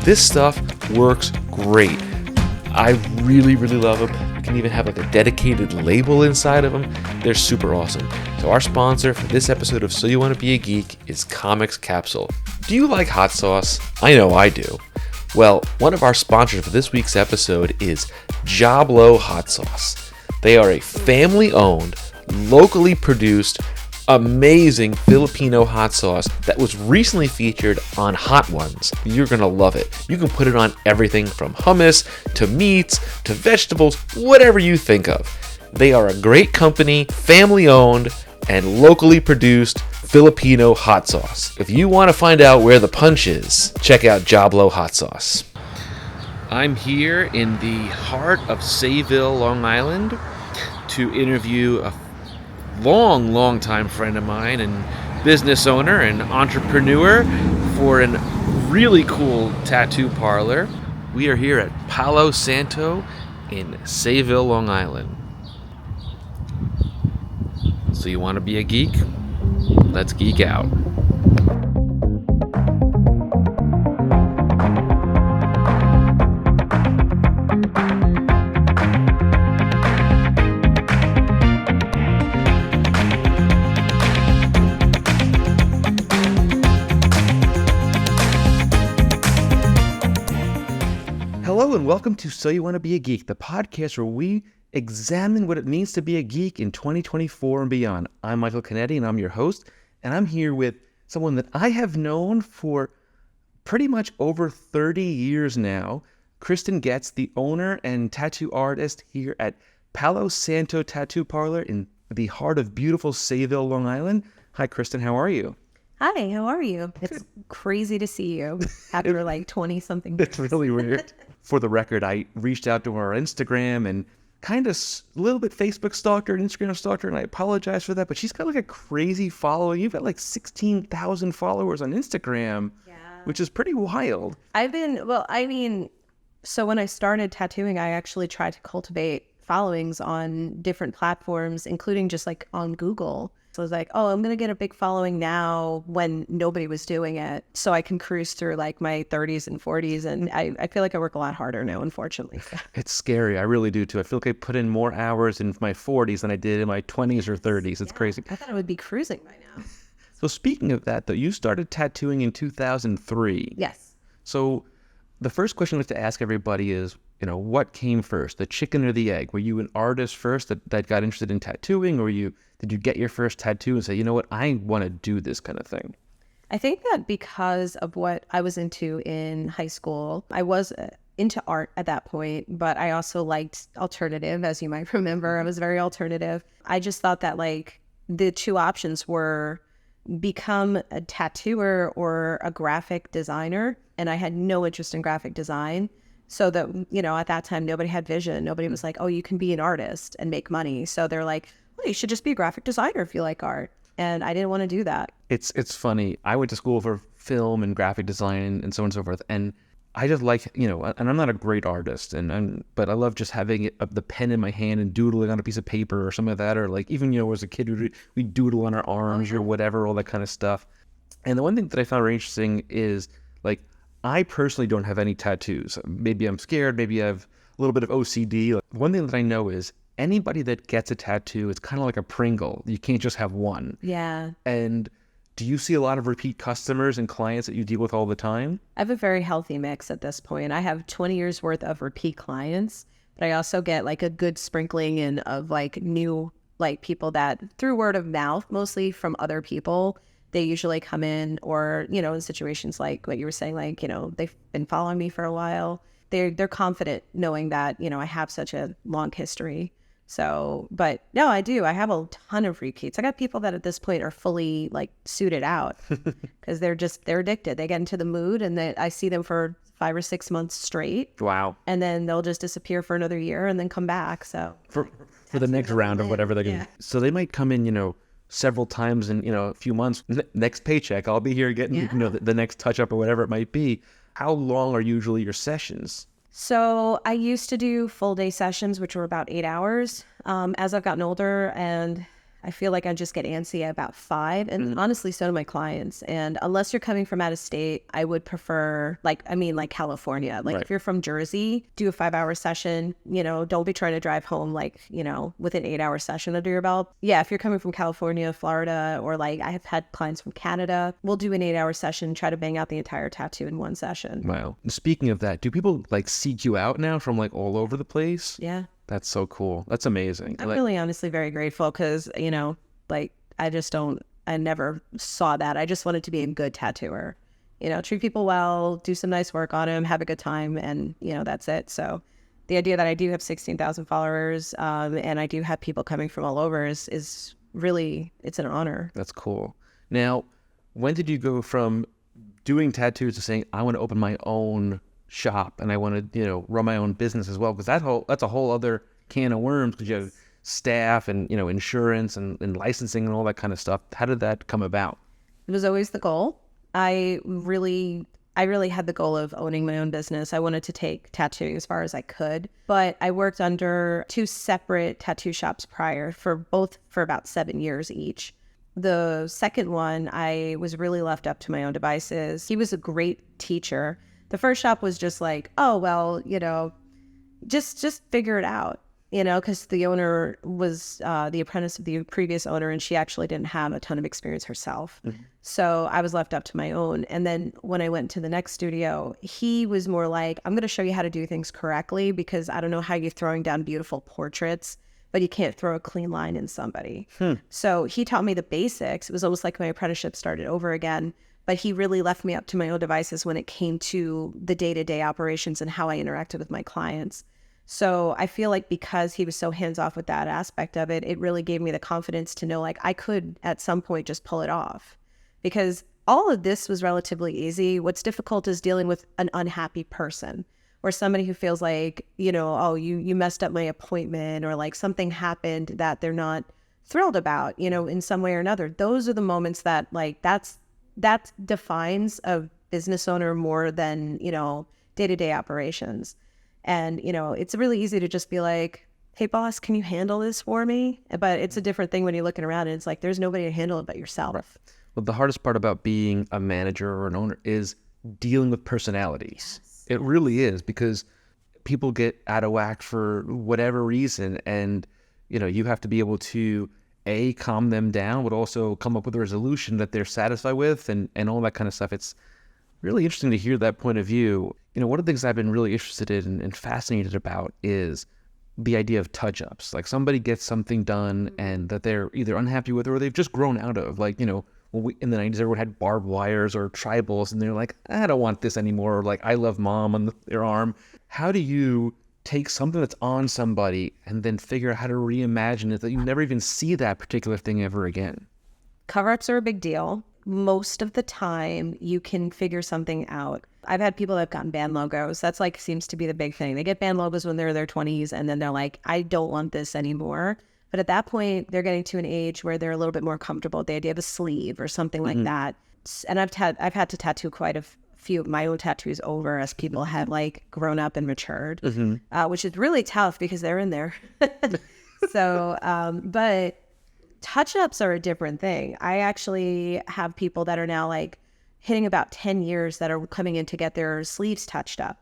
This stuff works great. I really, really love them. You can even have like a dedicated label inside of them. They're super awesome. So our sponsor for this episode of So You Want to Be a Geek is Comics Capsule. Do you like hot sauce? I know I do. Well, one of our sponsors for this week's episode is Jablo Hot Sauce. They are a family-owned, locally produced, amazing Filipino hot sauce that was recently featured on Hot Ones. You're gonna love it. You can put it on everything from hummus to meats to vegetables, whatever you think of. They are a great company, family owned and locally produced Filipino hot sauce. If you want to find out where the punch is, check out Jablo Hot Sauce. I'm here in the heart of Sayville, Long Island to interview a long time friend of mine and business owner and entrepreneur for a really cool tattoo parlor. We are here at Palo Santo in Sayville, Long Island. So you want to be a geek? Let's geek out. Hello and welcome to So You Want to Be a Geek, the podcast where we examine what it means to be a geek in 2024 and beyond. I'm Michael Canetti and I'm your host, and I'm here with someone that I have known for pretty much over 30 years now, Kristen Goetz, the owner and tattoo artist here at Palo Santo Tattoo Parlor in the heart of beautiful Sayville, Long Island. Hi, Kristen. How are you? Hi, how are you? It's crazy to see you after like 20 something years. It's really weird. For the record, I reached out to her on Instagram and kind of a little bit Facebook stalked her and Instagram stalked her, and I apologize for that, but she's got like a crazy following. You've got like 16,000 followers on Instagram, which is pretty wild. So when I started tattooing, I actually tried to cultivate followings on different platforms, including just like on Google. So I was like, oh, I'm going to get a big following now when nobody was doing it, so I can cruise through like my 30s and 40s. And I feel like I work a lot harder now, unfortunately. It's scary. I really do too. I feel like I put in more hours in my 40s than I did in my 20s or 30s. It's crazy. I thought I would be cruising by now. So speaking of that, though, you started tattooing in 2003. Yes. So the first question I like to ask everybody is, what came first, the chicken or the egg? Were you an artist first that got interested in tattooing, or did you get your first tattoo and say, you know what, I want to do this kind of thing? I think that because of what I was into in high school, I was into art at that point, but I also liked alternative, as you might remember. I was very alternative. I just thought that like the two options were become a tattooer or a graphic designer, and I had no interest in graphic design. So that, at that time, nobody had vision. Nobody was like, oh, you can be an artist and make money. So they're like, well, you should just be a graphic designer if you like art. And I didn't want to do that. It's funny. I went to school for film and graphic design and so on and so forth. And I just like, and I'm not a great artist, but I love just having the pen in my hand and doodling on a piece of paper or something like that. Or like even, as a kid, we doodle on our arms or whatever, all that kind of stuff. And the one thing that I found very interesting is like, I personally don't have any tattoos. Maybe I'm scared. Maybe I have a little bit of OCD. One thing that I know is anybody that gets a tattoo, it's kind of like a Pringle. You can't just have one. Yeah. And do you see a lot of repeat customers and clients that you deal with all the time? I have a very healthy mix at this point. I have 20 years worth of repeat clients, but I also get like a good sprinkling in of like new like people that through word of mouth, mostly from other people. They usually come in, or, in situations like what you were saying, like, they've been following me for a while. They're confident knowing that, I have such a long history. So, but no, I do. I have a ton of repeats. I got people that at this point are fully like suited out because they're addicted. They get into the mood, and I see them for 5 or 6 months straight. Wow. And then they'll just disappear for another year and then come back. So for the next round of whatever they're going to. So they might come in, several times in, a few months. Next paycheck, I'll be here getting, the next touch up or whatever it might be. How long are usually your sessions? So I used to do full day sessions, which were about 8 hours. As I've gotten older, and I feel like I just get antsy at about 5. And honestly, so do my clients. And unless you're coming from out of state, I would prefer like California. Like if you're from Jersey, do a 5-hour session, don't be trying to drive home like, with an 8-hour session under your belt. Yeah. If you're coming from California, Florida, or like I have had clients from Canada, we'll do an 8-hour session, try to bang out the entire tattoo in one session. Wow. Speaking of that, do people like seek you out now from like all over the place? Yeah. That's so cool. That's amazing. I'm really honestly very grateful because, I never saw that. I just wanted to be a good tattooer, treat people well, do some nice work on them, have a good time. And, that's it. So the idea that I do have 16,000 followers and I do have people coming from all over is really, it's an honor. That's cool. Now, when did you go from doing tattoos to saying, I want to open my own shop and I want to, run my own business as well? Because that's a whole other can of worms, because you have staff and, insurance and licensing and all that kind of stuff. How did that come about? It was always the goal. I really I really had the goal of owning my own business. I wanted to take tattooing as far as I could, but I worked under 2 separate tattoo shops prior for about 7 years each. The second one, I was really left up to my own devices. He was a great teacher. The first shop was just like, oh, well, just figure it out, because the owner was the apprentice of the previous owner, and she actually didn't have a ton of experience herself. Mm-hmm. So I was left up to my own. And then when I went to the next studio, he was more like, I'm going to show you how to do things correctly, because I don't know how you're throwing down beautiful portraits, but you can't throw a clean line in somebody. So he taught me the basics. It was almost like my apprenticeship started over again. But he really left me up to my own devices when it came to the day-to-day operations and how I interacted with my clients. So I feel like because he was so hands-off with that aspect of it, it really gave me the confidence to know like I could at some point just pull it off. Because all of this was relatively easy. What's difficult is dealing with an unhappy person or somebody who feels like, oh, you messed up my appointment, or like something happened that they're not thrilled about, in some way or another. Those are the moments that like that defines a business owner more than, day-to-day operations. And, it's really easy to just be like, hey, boss, can you handle this for me? But it's a different thing when you're looking around and it's like, there's nobody to handle it but yourself. Right. Well, the hardest part about being a manager or an owner is dealing with personalities. Yes. It really is, because people get out of whack for whatever reason. And, you have to be able to calm them down, but also come up with a resolution that they're satisfied with and all that kind of stuff. It's really interesting to hear that point of view. One of the things I've been really interested in and fascinated about is the idea of touch-ups. Like somebody gets something done and that they're either unhappy with or they've just grown out of. Like, when in the 90s, everyone had barbed wires or tribals and they're like, I don't want this anymore. Or like, I love mom on their arm. How do you take something that's on somebody and then figure out how to reimagine it that you never even see that particular thing ever again? Cover-ups are a big deal. Most of the time you can figure something out. I've had people that have gotten band logos. That's like seems to be the big thing. They get band logos when they're in their 20s and then they're like, I don't want this anymore. But at that point, they're getting to an age where they're a little bit more comfortable with the idea of a sleeve or something like that. And I've had to tattoo quite a few of my own tattoos over as people have like grown up and matured, which is really tough because they're in there. So, but touch-ups are a different thing. I actually have people that are now like hitting about 10 years that are coming in to get their sleeves touched up.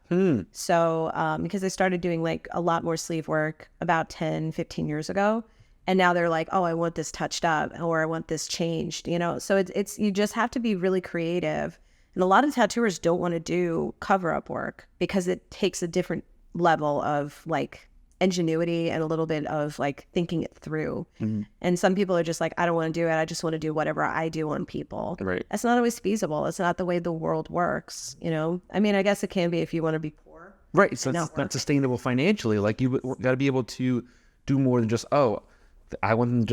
So, because they started doing like a lot more sleeve work about 10, 15 years ago. And now they're like, oh, I want this touched up or I want this changed, So it's you just have to be really creative. And a lot of tattooers don't want to do cover-up work because it takes a different level of like ingenuity and a little bit of like thinking it through. And some people are just like, I don't want to do it. I just want to do whatever I do on people. Right. That's not always feasible. It's not the way the world works. I mean, I guess it can be if you want to be poor. Right. So it's not sustainable financially. Like you got to be able to do more than just, I want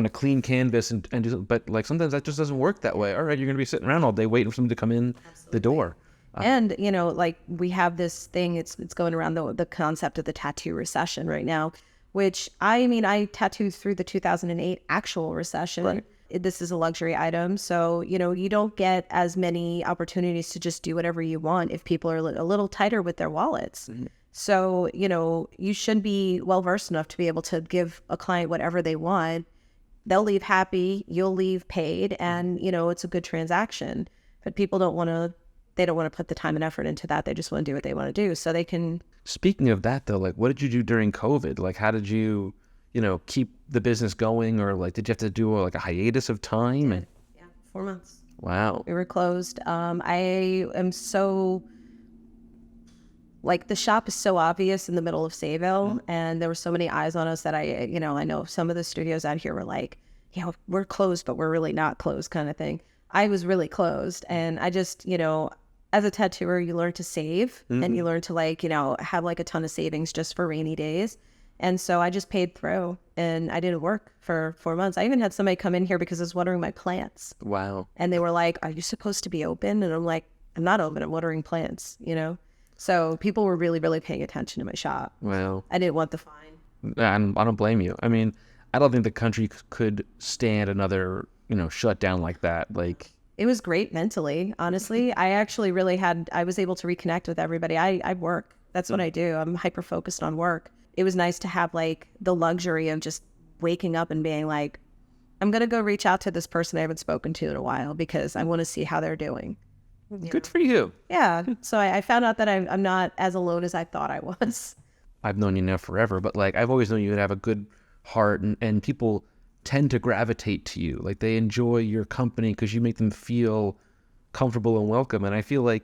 a clean canvas and do, but like sometimes that just doesn't work that way. All right, you're going to be sitting around all day waiting for someone to come in the door. And, like we have this thing, it's going around the concept of the tattoo recession right now, which I tattooed through the 2008 actual recession. Right. This is a luxury item. So, you don't get as many opportunities to just do whatever you want if people are a little tighter with their wallets. So, you should be well-versed enough to be able to give a client whatever they want. They'll leave happy, you'll leave paid, and, it's a good transaction. But people don't want to put the time and effort into that. They just want to do what they want to do so they can. Speaking of that, though, like what did you do during COVID? Like how did you, keep the business going, or like did you have to do like a hiatus of time? Yeah, 4 months. Wow. We were closed. I am so... Like the shop is so obvious in the middle of Sayville, and there were so many eyes on us that I know some of the studios out here were like, we're closed, but we're really not closed kind of thing. I was really closed, and I just, as a tattooer, you learn to save and you learn to have like a ton of savings just for rainy days. And so I just paid through and I didn't work for 4 months. I even had somebody come in here because I was watering my plants. Wow. And they were like, are you supposed to be open? And I'm like, I'm not open. I'm watering plants, So people were really, really paying attention to my shop. Well, I didn't want the fine. And I don't blame you. I don't think the country could stand another, shutdown like that. Like, It was great mentally, honestly. I was able to reconnect with everybody. I work. That's what I do. I'm hyper focused on work. It was nice to have like the luxury of just waking up and being like, I'm going to go reach out to this person I haven't spoken to in a while because I want to see how they're doing. Good for you. Yeah. So I found out that I'm not as alone as I thought I was. I've known you now forever, but like I've always known you to have a good heart, and people tend to gravitate to you. Like they enjoy your company because you make them feel comfortable and welcome. And I feel like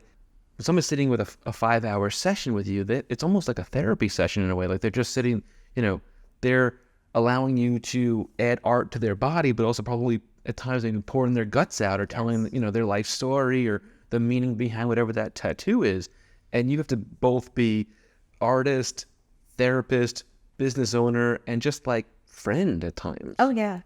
if someone's sitting with a 5-hour session with you, that it's almost like a therapy session in a way. Like they're just sitting, they're allowing you to add art to their body, but also probably at times they pouring their guts out or telling, their life story or the meaning behind whatever that tattoo is. And you have to both be artist, therapist, business owner, and just like friend at times. Oh yeah.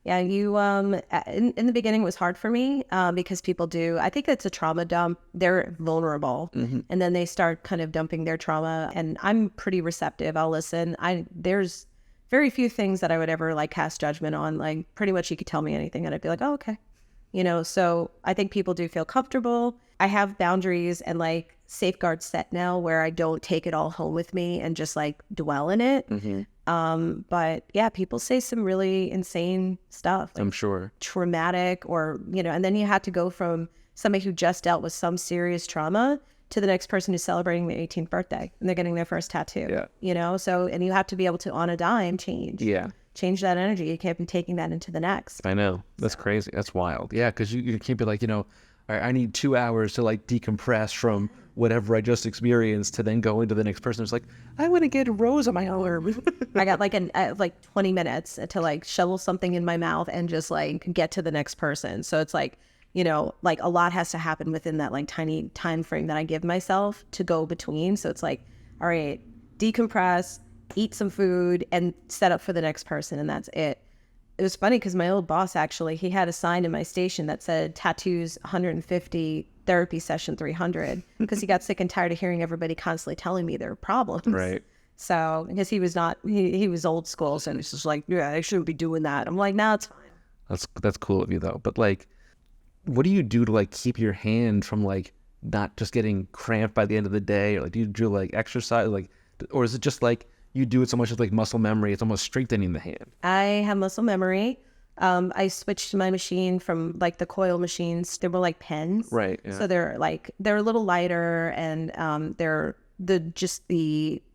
Yeah, you in the beginning it was hard for me because people I think it's a trauma dump. They're vulnerable, and then they start kind of dumping their trauma, and I'm pretty receptive. I'll listen. There's very few things that I would ever like cast judgment on. Like pretty much you could tell me anything and I'd be like, oh, okay. So I think people do feel comfortable. I have boundaries and like safeguards set now where I don't take it all home with me and just like dwell in it. But yeah, people say some really insane stuff. Like I'm sure. Traumatic or, and then you have to go from somebody who just dealt with some serious trauma to the next person who's celebrating their 18th birthday and they're getting their first tattoo. Yeah. So, and you have to be able to on a dime change. Yeah. Change that energy. You can't be taking that into the next. I know. That's crazy. That's wild. Yeah. Because you can't be like, all right, I need 2 hours to like decompress from whatever I just experienced to then go into the next person. It's like, I want to get a rose on my arm. I got like 20 minutes to like shovel something in my mouth and just like get to the next person. So it's like, like a lot has to happen within that like tiny time frame that I give myself to go between. So it's like, all right, decompress, eat some food and set up for the next person. And that's it. It was funny because my old boss, actually, he had a sign in my station that said tattoos 150, therapy session 300, because he got sick and tired of hearing everybody constantly telling me their problems. Right. So, because he was old school. So he's just like, yeah, I shouldn't be doing that. I'm like, no, it's fine. That's cool of you though. But like, what do you do to like keep your hand from like not just getting cramped by the end of the day? Or like, do you do like exercise, like, or is it just like, you do it so much as like muscle memory, it's almost strengthening the hand? I have muscle memory. I switched to my machine from like the coil machines. They were like pens. Right. Yeah. So they're a little lighter and they're the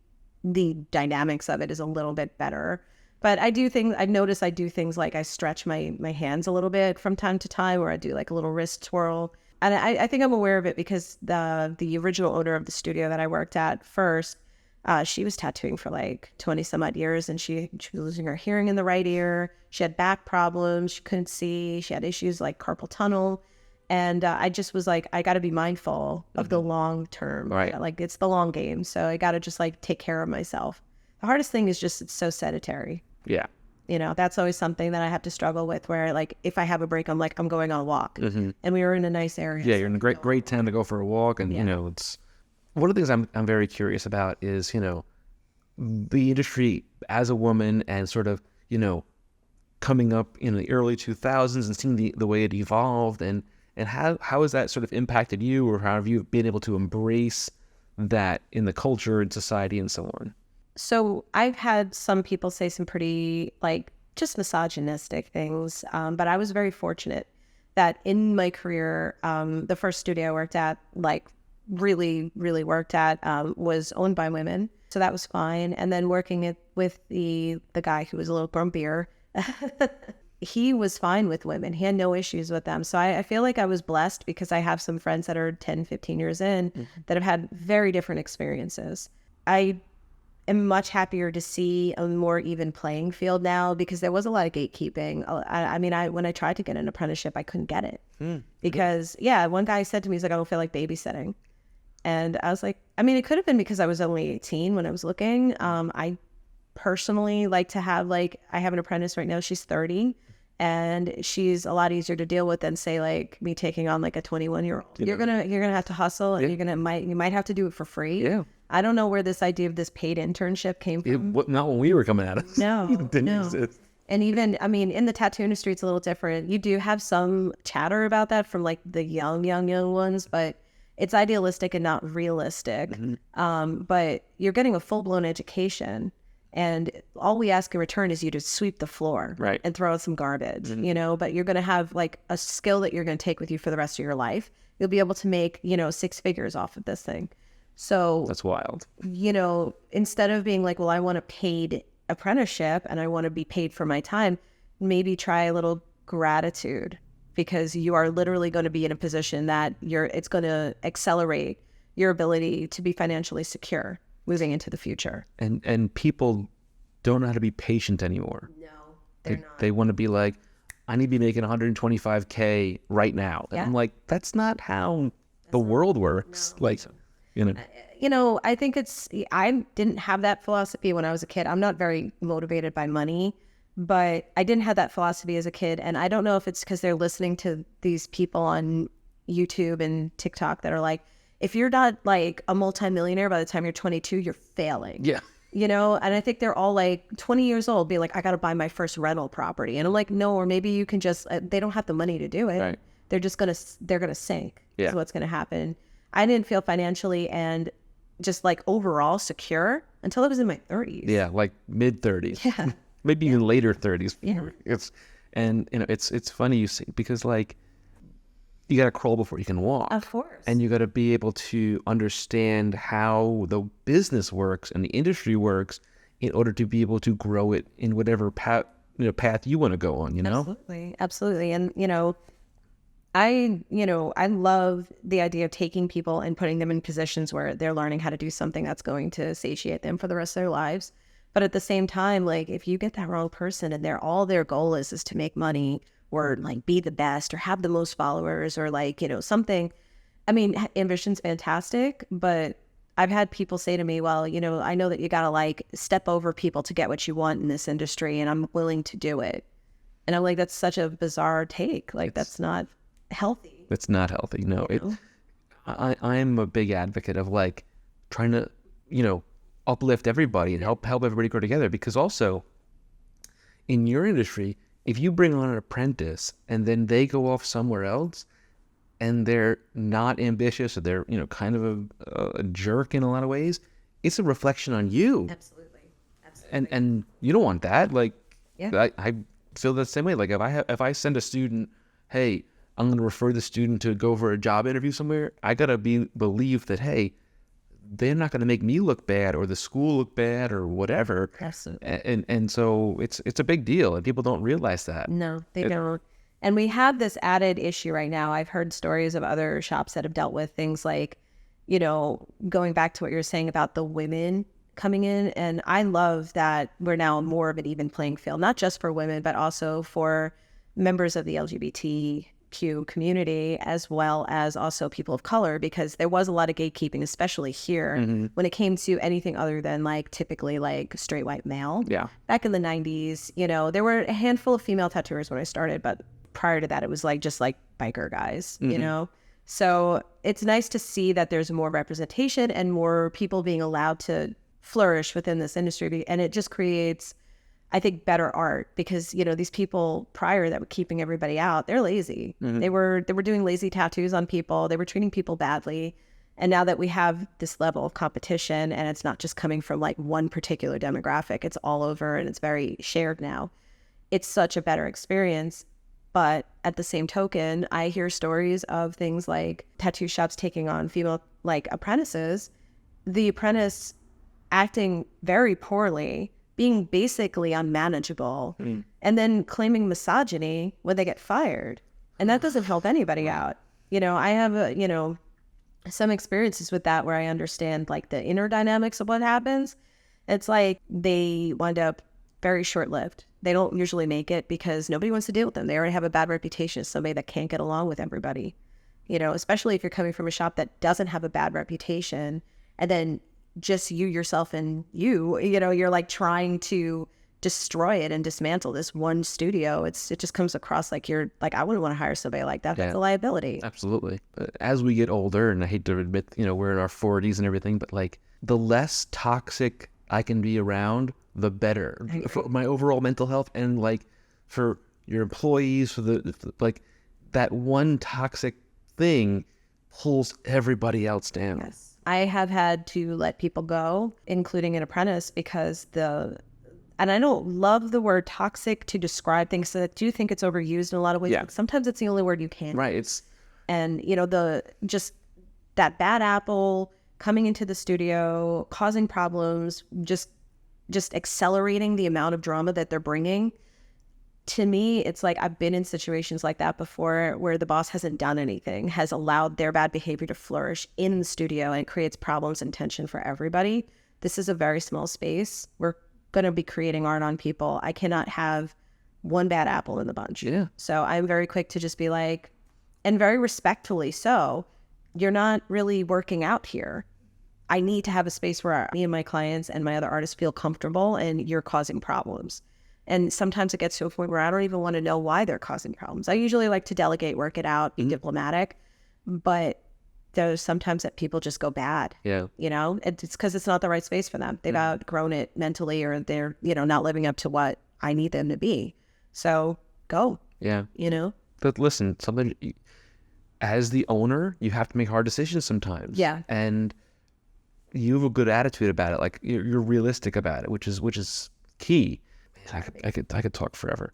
dynamics of it is a little bit better. But I've noticed I do things like I stretch my hands a little bit from time to time, or I do like a little wrist twirl. And I think I'm aware of it because the original owner of the studio that I worked at first, she was tattooing for like 20 some odd years, and she was losing her hearing in the right ear. She had back problems. She couldn't see. She had issues like carpal tunnel. And I just was like, I got to be mindful of the long term. Right. Like it's the long game. So I got to just like take care of myself. The hardest thing is just it's so sedentary. Yeah. That's always something that I have to struggle with, where like if I have a break, I'm like, I'm going on a walk. And we were in a nice area. Yeah, you're in a great town to go for a walk. And, it's... One of the things I'm very curious about is, the industry as a woman and sort of, coming up in the early 2000s and seeing the way it evolved and how has that sort of impacted you, or how have you been able to embrace that in the culture and society and so on? So I've had some people say some pretty like just misogynistic things, but I was very fortunate that in my career, the first studio I worked at, like really worked at, was owned by women. So that was fine. And then working with the guy who was a little grumpier, he was fine with women. He had no issues with them. So I feel like I was blessed because I have some friends that are 10, 15 years in that have had very different experiences. I am much happier to see a more even playing field now because there was a lot of gatekeeping. When I tried to get an apprenticeship, I couldn't get it because one guy said to me, he's like, I don't feel like babysitting. And I was like, it could have been because I was only 18 when I was looking. I personally like to have I have an apprentice right now. She's 30 and she's a lot easier to deal with than say like me taking on like a 21-year-old. You're gonna have to hustle and you might have to do it for free. Yeah. I don't know where this idea of this paid internship came from. Not when we were coming at it. No, it didn't exist. And even, I mean, in the tattoo industry, it's a little different. You do have some chatter about that from like the young ones, but it's idealistic and not realistic. But you're getting a full-blown education, and all we ask in return is you to sweep the floor and throw out some garbage, you know, but you're going to have like a skill that you're going to take with you for the rest of your life. You'll be able to make, you know, 6 figures off of this thing. So that's wild. You know, instead of being like, well, I want a paid apprenticeship and I want to be paid for my time, maybe try a little gratitude, because you are literally going to be in a position that it's going to accelerate your ability to be financially secure moving into the future. And people don't know how to be patient anymore. No, they're not. They want to be like, I need to be making 125K right now. And I'm like, that's not how the world works. No. Like, you know, I think I didn't have that philosophy when I was a kid. I'm not very motivated by money, but I didn't have that philosophy as a kid. And I don't know if it's because they're listening to these people on YouTube and TikTok that are like, if you're not like a multimillionaire by the time you're 22, you're failing. Yeah. You know, and I think they're all like 20 years old, be like, I got to buy my first rental property. And I'm like, no, or maybe you can just, they don't have the money to do it. Right. They're just going to, they're going to sink. Yeah. Is what's going to happen. I didn't feel financially and just like overall secure until I was in my 30s. Yeah. Like mid 30s. Yeah. Maybe even later 30s. Yeah. And you know, it's funny you say, because like, you got to crawl before you can walk. Of course. And you got to be able to understand how the business works and the industry works in order to be able to grow it in whatever path you want to go on, you know? Absolutely. Absolutely. And, you know, I love the idea of taking people and putting them in positions where they're learning how to do something that's going to satiate them for the rest of their lives. But at the same time, like if you get that wrong person and all their goal is to make money, or like be the best or have the most followers or like, you know, something. I mean, ambition's fantastic, but I've had people say to me, well, you know, I know that you got to like step over people to get what you want in this industry, and I'm willing to do it. And I'm like, that's such a bizarre take. Like, that's not healthy. It's not healthy. No, I'm a big advocate of like trying to, you know, uplift everybody and help everybody grow together, because also in your industry, if you bring on an apprentice and then they go off somewhere else and they're not ambitious, or they're, you know, kind of a jerk in a lot of ways, it's a reflection on you. Absolutely. And you don't want that. Like, I feel the same way. Like if I send a student, hey, I'm going to refer the student to go for a job interview somewhere, I got to believe that, hey, they're not going to make me look bad or the school look bad or whatever. Absolutely. And so it's a big deal, and people don't realize that. No, they don't. And we have this added issue right now. I've heard stories of other shops that have dealt with things like, you know, going back to what you were saying about the women coming in. And I love that we're now more of an even playing field, not just for women, but also for members of the LGBTQ community, as well as also people of color, because there was a lot of gatekeeping, especially here, when it came to anything other than like typically like straight white male. Yeah. Back in the 90s, you know, there were a handful of female tattooers when I started, but prior to that, it was like just like biker guys, you know? So it's nice to see that there's more representation and more people being allowed to flourish within this industry. And it just creates, I think, better art, because, you know, these people prior that were keeping everybody out, they're lazy. They were doing lazy tattoos on people. They were treating people badly. And now that we have this level of competition, and it's not just coming from like one particular demographic, it's all over and it's very shared now. It's such a better experience. But at the same token, I hear stories of things like tattoo shops taking on female like apprentices, the apprentice acting very poorly, being basically unmanageable, and then claiming misogyny when they get fired. And that doesn't help anybody out. You know, I have, you know, some experiences with that where I understand like the inner dynamics of what happens. It's like they wind up very short-lived. They don't usually make it because nobody wants to deal with them. They already have a bad reputation as somebody that can't get along with everybody. You know, especially if you're coming from a shop that doesn't have a bad reputation, and then just you, yourself, and you know, you're like trying to destroy it and dismantle this one studio. It just comes across like you're like, I wouldn't want to hire somebody like that. That's a liability. Absolutely. As we get older, and I hate to admit, you know, we're in our 40s and everything, but like the less toxic I can be around, the better for my overall mental health, and like for your employees, for like that one toxic thing pulls everybody else down. Yes. I have had to let people go, including an apprentice, because and I don't love the word toxic to describe things, so I do think it's overused in a lot of ways. Yeah. But sometimes it's the only word you can. Right. And, just that bad apple coming into the studio, causing problems, just accelerating the amount of drama that they're bringing. To me, it's like I've been in situations like that before where the boss hasn't done anything, has allowed their bad behavior to flourish in the studio, and it creates problems and tension for everybody. This is a very small space. We're going to be creating art on people. I cannot have one bad apple in the bunch. Yeah. So I'm very quick to just be like, and very respectfully so, you're not really working out here. I need to have a space where me and my clients and my other artists feel comfortable, and you're causing problems. And sometimes it gets to a point where I don't even want to know why they're causing problems. I usually like to delegate, work it out, be diplomatic, but there's sometimes that people just go bad. Yeah. It's because it's not the right space for them. They've outgrown it mentally, or they're, not living up to what I need them to be. So go. Yeah. But listen, as the owner, you have to make hard decisions sometimes. Yeah. And you have a good attitude about it. Like you're realistic about it, which is key. I could talk forever.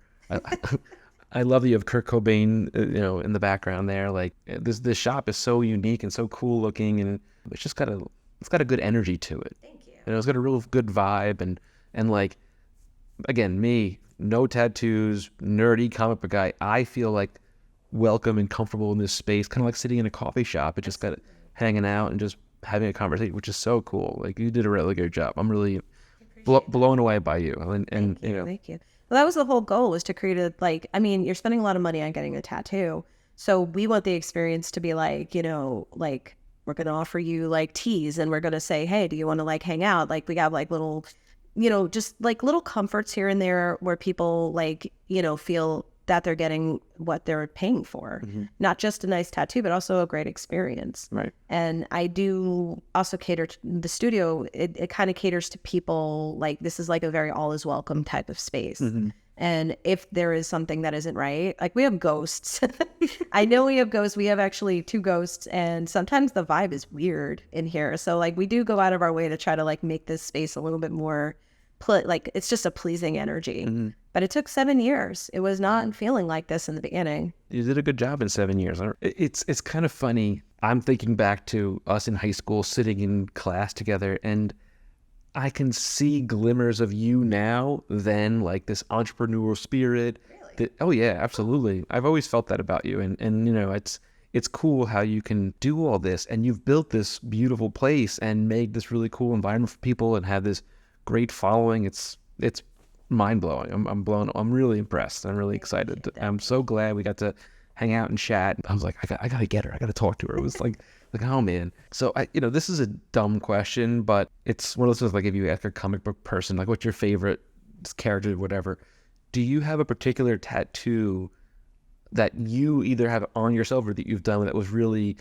I love that you have Kurt Cobain, in the background there. Like this shop is so unique and so cool looking, and it's just got a good energy to it. Thank you. It's got a real good vibe, and like, again, me, no tattoos, nerdy comic book guy. I feel like welcome and comfortable in this space, kind of like sitting in a coffee shop. It just got hanging out and just having a conversation, which is so cool. Like you did a really good job. I'm really blown away by you. And Thank you. Well, that was the whole goal, was to create you're spending a lot of money on getting a tattoo. So we want the experience to be like, like we're going to offer you like teas, and we're going to say, hey, do you want to like hang out? Like we have like little, just like little comforts here and there where people like, feel that they're getting what they're paying for. Not just a nice tattoo, but also a great experience. Right. And I do also cater to the studio. It kind of caters to people, like this is like a very all is welcome type of space. And if there is something that isn't right, like we have ghosts. I know we have ghosts. We have actually 2 ghosts, and sometimes the vibe is weird in here. So like we do go out of our way to try to like make this space a little bit more like it's just a pleasing energy. But it took 7 years. It was not feeling like this in the beginning. You did a good job in 7 years. It's kind of funny. I'm thinking back to us in high school sitting in class together, and I can see glimmers of you now, then, like this entrepreneurial spirit. Really? Oh yeah, absolutely. I've always felt that about you, and it's cool how you can do all this, and you've built this beautiful place and made this really cool environment for people, and have this great following. It's mind-blowing. I'm really impressed. I'm really excited. I'm so glad we got to hang out and chat. I was like, I gotta get her. I gotta talk to her. It was like, oh man. So this is a dumb question, but it's one of those things, like if you ask a comic book person, like what's your favorite character, whatever, do you have a particular tattoo that you either have on yourself or that you've done that was really,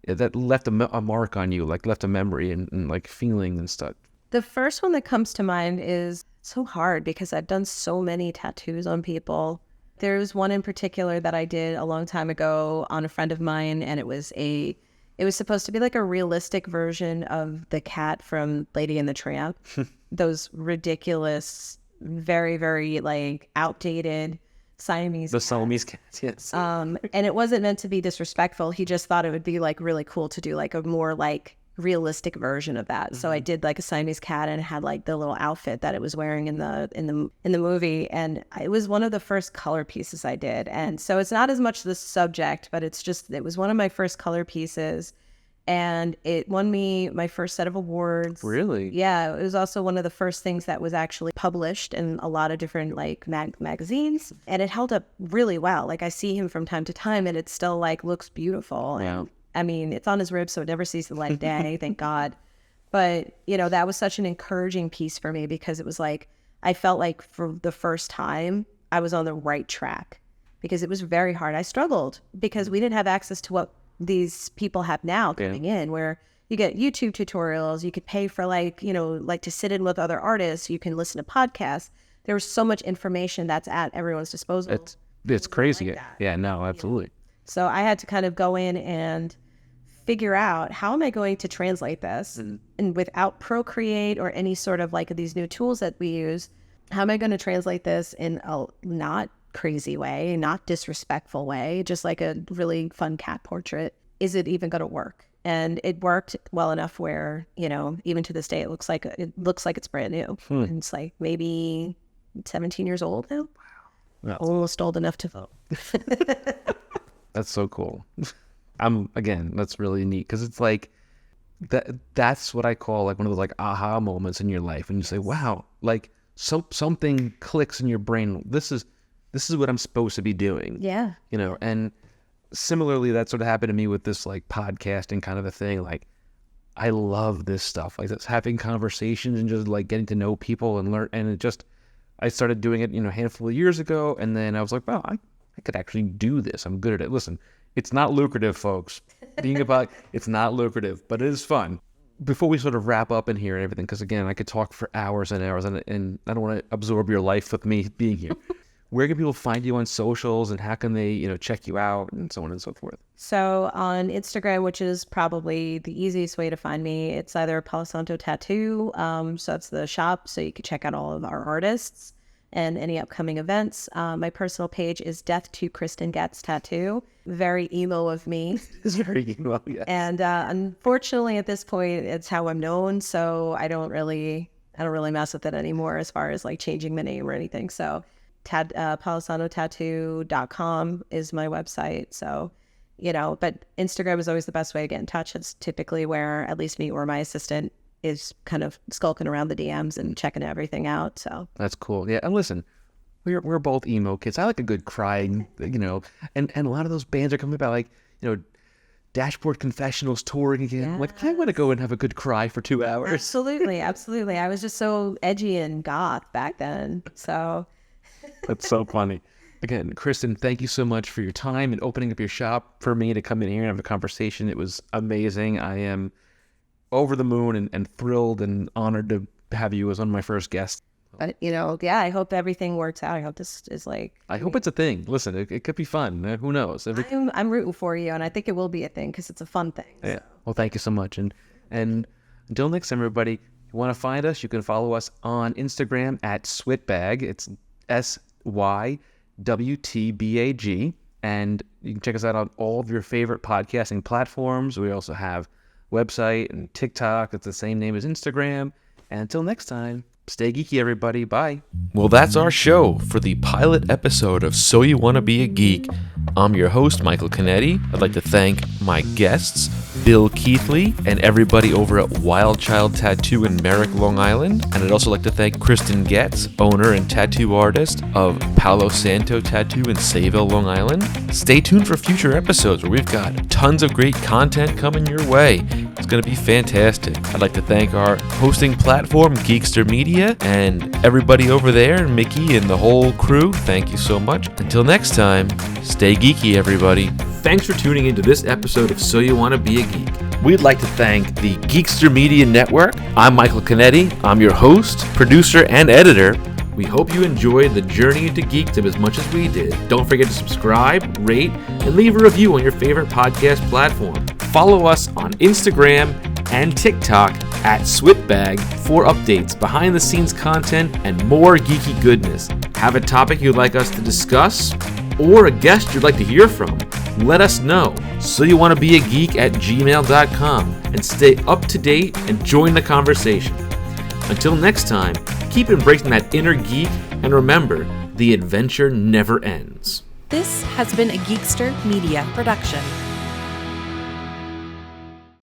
that left a mark on you, like left a memory and like feeling and stuff? The first one that comes to mind is so hard because I've done so many tattoos on people. There was one in particular that I did a long time ago on a friend of mine, and it was supposed to be like a realistic version of the cat from Lady and the Tramp. Those ridiculous, very, very like outdated Siamese cats. Siamese cats, yes. And it wasn't meant to be disrespectful. He just thought it would be like really cool to do like a more like realistic version of that. So I did like a Siamese cat, and it had like the little outfit that it was wearing in the movie, and it was one of the first color pieces I did. And so it's not as much the subject, but it was one of my first color pieces, and it won me my first set of awards. Really? Yeah, it was also one of the first things that was actually published in a lot of different like magazines, and it held up really well. Like I see him from time to time, and it still like looks beautiful. Yeah. And I mean, it's on his ribs, so it never sees the light of day, thank God. But, that was such an encouraging piece for me, because it was like, I felt like for the first time, I was on the right track, because it was very hard. I struggled because we didn't have access to what these people have now coming in, where you get YouTube tutorials, you could pay for like, you know, like to sit in with other artists, you can listen to podcasts. There's so much information that's at everyone's disposal. It's crazy. Like that, yeah, no, absolutely. you know? So I had to kind of go in and figure out, how am I going to translate this? And without Procreate or any sort of like these new tools that we use, how am I going to translate this in a not crazy way, not disrespectful way, just like a really fun cat portrait? Is it even going to work? And it worked well enough where, you know, even to this day, it looks like it's brand new. And it's like maybe 17 years old now. Wow. Almost old enough to vote. That's so cool. That's really neat, because it's like that's what I call like one of those like aha moments in your life, and you say, wow, like something clicks in your brain. This is what I'm supposed to be doing. Yeah. You know, and similarly, that sort of happened to me with this like podcasting kind of a thing. Like, I love this stuff, like that's having conversations and just like getting to know people and learn. And I started doing it, you know, a handful of years ago, and then I was like, wow, I could actually do this. I'm good at it. Listen, it's not lucrative, folks. Being about it's not lucrative, but it is fun. Before we sort of wrap up in here and everything, because again, I could talk for hours and hours, and I don't want to absorb your life with me being here. Where can people find you on socials, and how can they, you know, check you out, and so on and so forth? So on Instagram, which is probably the easiest way to find me, it's either Palo Santo Tattoo. So that's the shop. So you can check out all of our artists and any upcoming events. My personal page is Death to Kristen Goetz Tattoo. Very emo of me. It's very emo, yeah. And unfortunately, at this point, it's how I'm known. So I don't really mess with it anymore as far as like changing the name or anything. So palosantotattoo.com is my website. So, you know, but Instagram is always the best way to get in touch. It's typically where at least me or my assistant is kind of skulking around the DMs and checking everything out. So that's cool. Yeah, and listen, we're both emo kids. I like a good cry, you know, and a lot of those bands are coming about, like, you know, Dashboard Confessionals touring again. Yes. Like, I want to go and have a good cry for 2 hours. Absolutely. I was just so edgy and goth back then. So that's so funny. Again, Kristen, thank you so much for your time and opening up your shop for me to come in here and have a conversation. It was amazing. I am over the moon and thrilled and honored to have you as one of my first guests. But, you know, yeah, I hope everything works out. I hope this is like... I hope it's a thing. Listen, it could be fun. Who knows? I'm rooting for you, and I think it will be a thing because it's a fun thing. So. Yeah. Well, thank you so much. And until next time, everybody, if you want to find us, you can follow us on Instagram at Switbag. It's SYWTBAG. And you can check us out on all of your favorite podcasting platforms. We also have website and TikTok. It's the same name as Instagram. And until next time, stay geeky, everybody. Bye. Well, that's our show for the pilot episode of So You Want to Be a Geek. I'm your host, Michael Canetti. I'd like to thank my guests, Bill Keithley, and everybody over at Wyld Chylde Tattoo in Merrick, Long Island. And I'd also like to thank Kristen Goetz, owner and tattoo artist of Palo Santo Tattoo in Sayville, Long Island. Stay tuned for future episodes where we've got tons of great content coming your way. It's going to be fantastic. I'd like to thank our hosting platform, Geekster Media, and everybody over there, Mickey and the whole crew. Thank you so much. Until next time, stay geeky, everybody. Thanks for tuning into this episode of So You Want to Be a Geek. We'd like to thank the Geekster Media Network. I'm Michael Canetti. I'm your host, producer, and editor. We hope you enjoyed the journey into geekdom as much as we did. Don't forget to subscribe, rate, and leave a review on your favorite podcast platform. Follow us on Instagram and TikTok at Switbag for updates, behind-the-scenes content, and more geeky goodness. Have a topic you'd like us to discuss, or a guest you'd like to hear from? Let us know. So you want to be a geek at gmail.com, and stay up to date and join the conversation. Until next time, keep embracing that inner geek, and remember, the adventure never ends. This has been a Geekster Media production.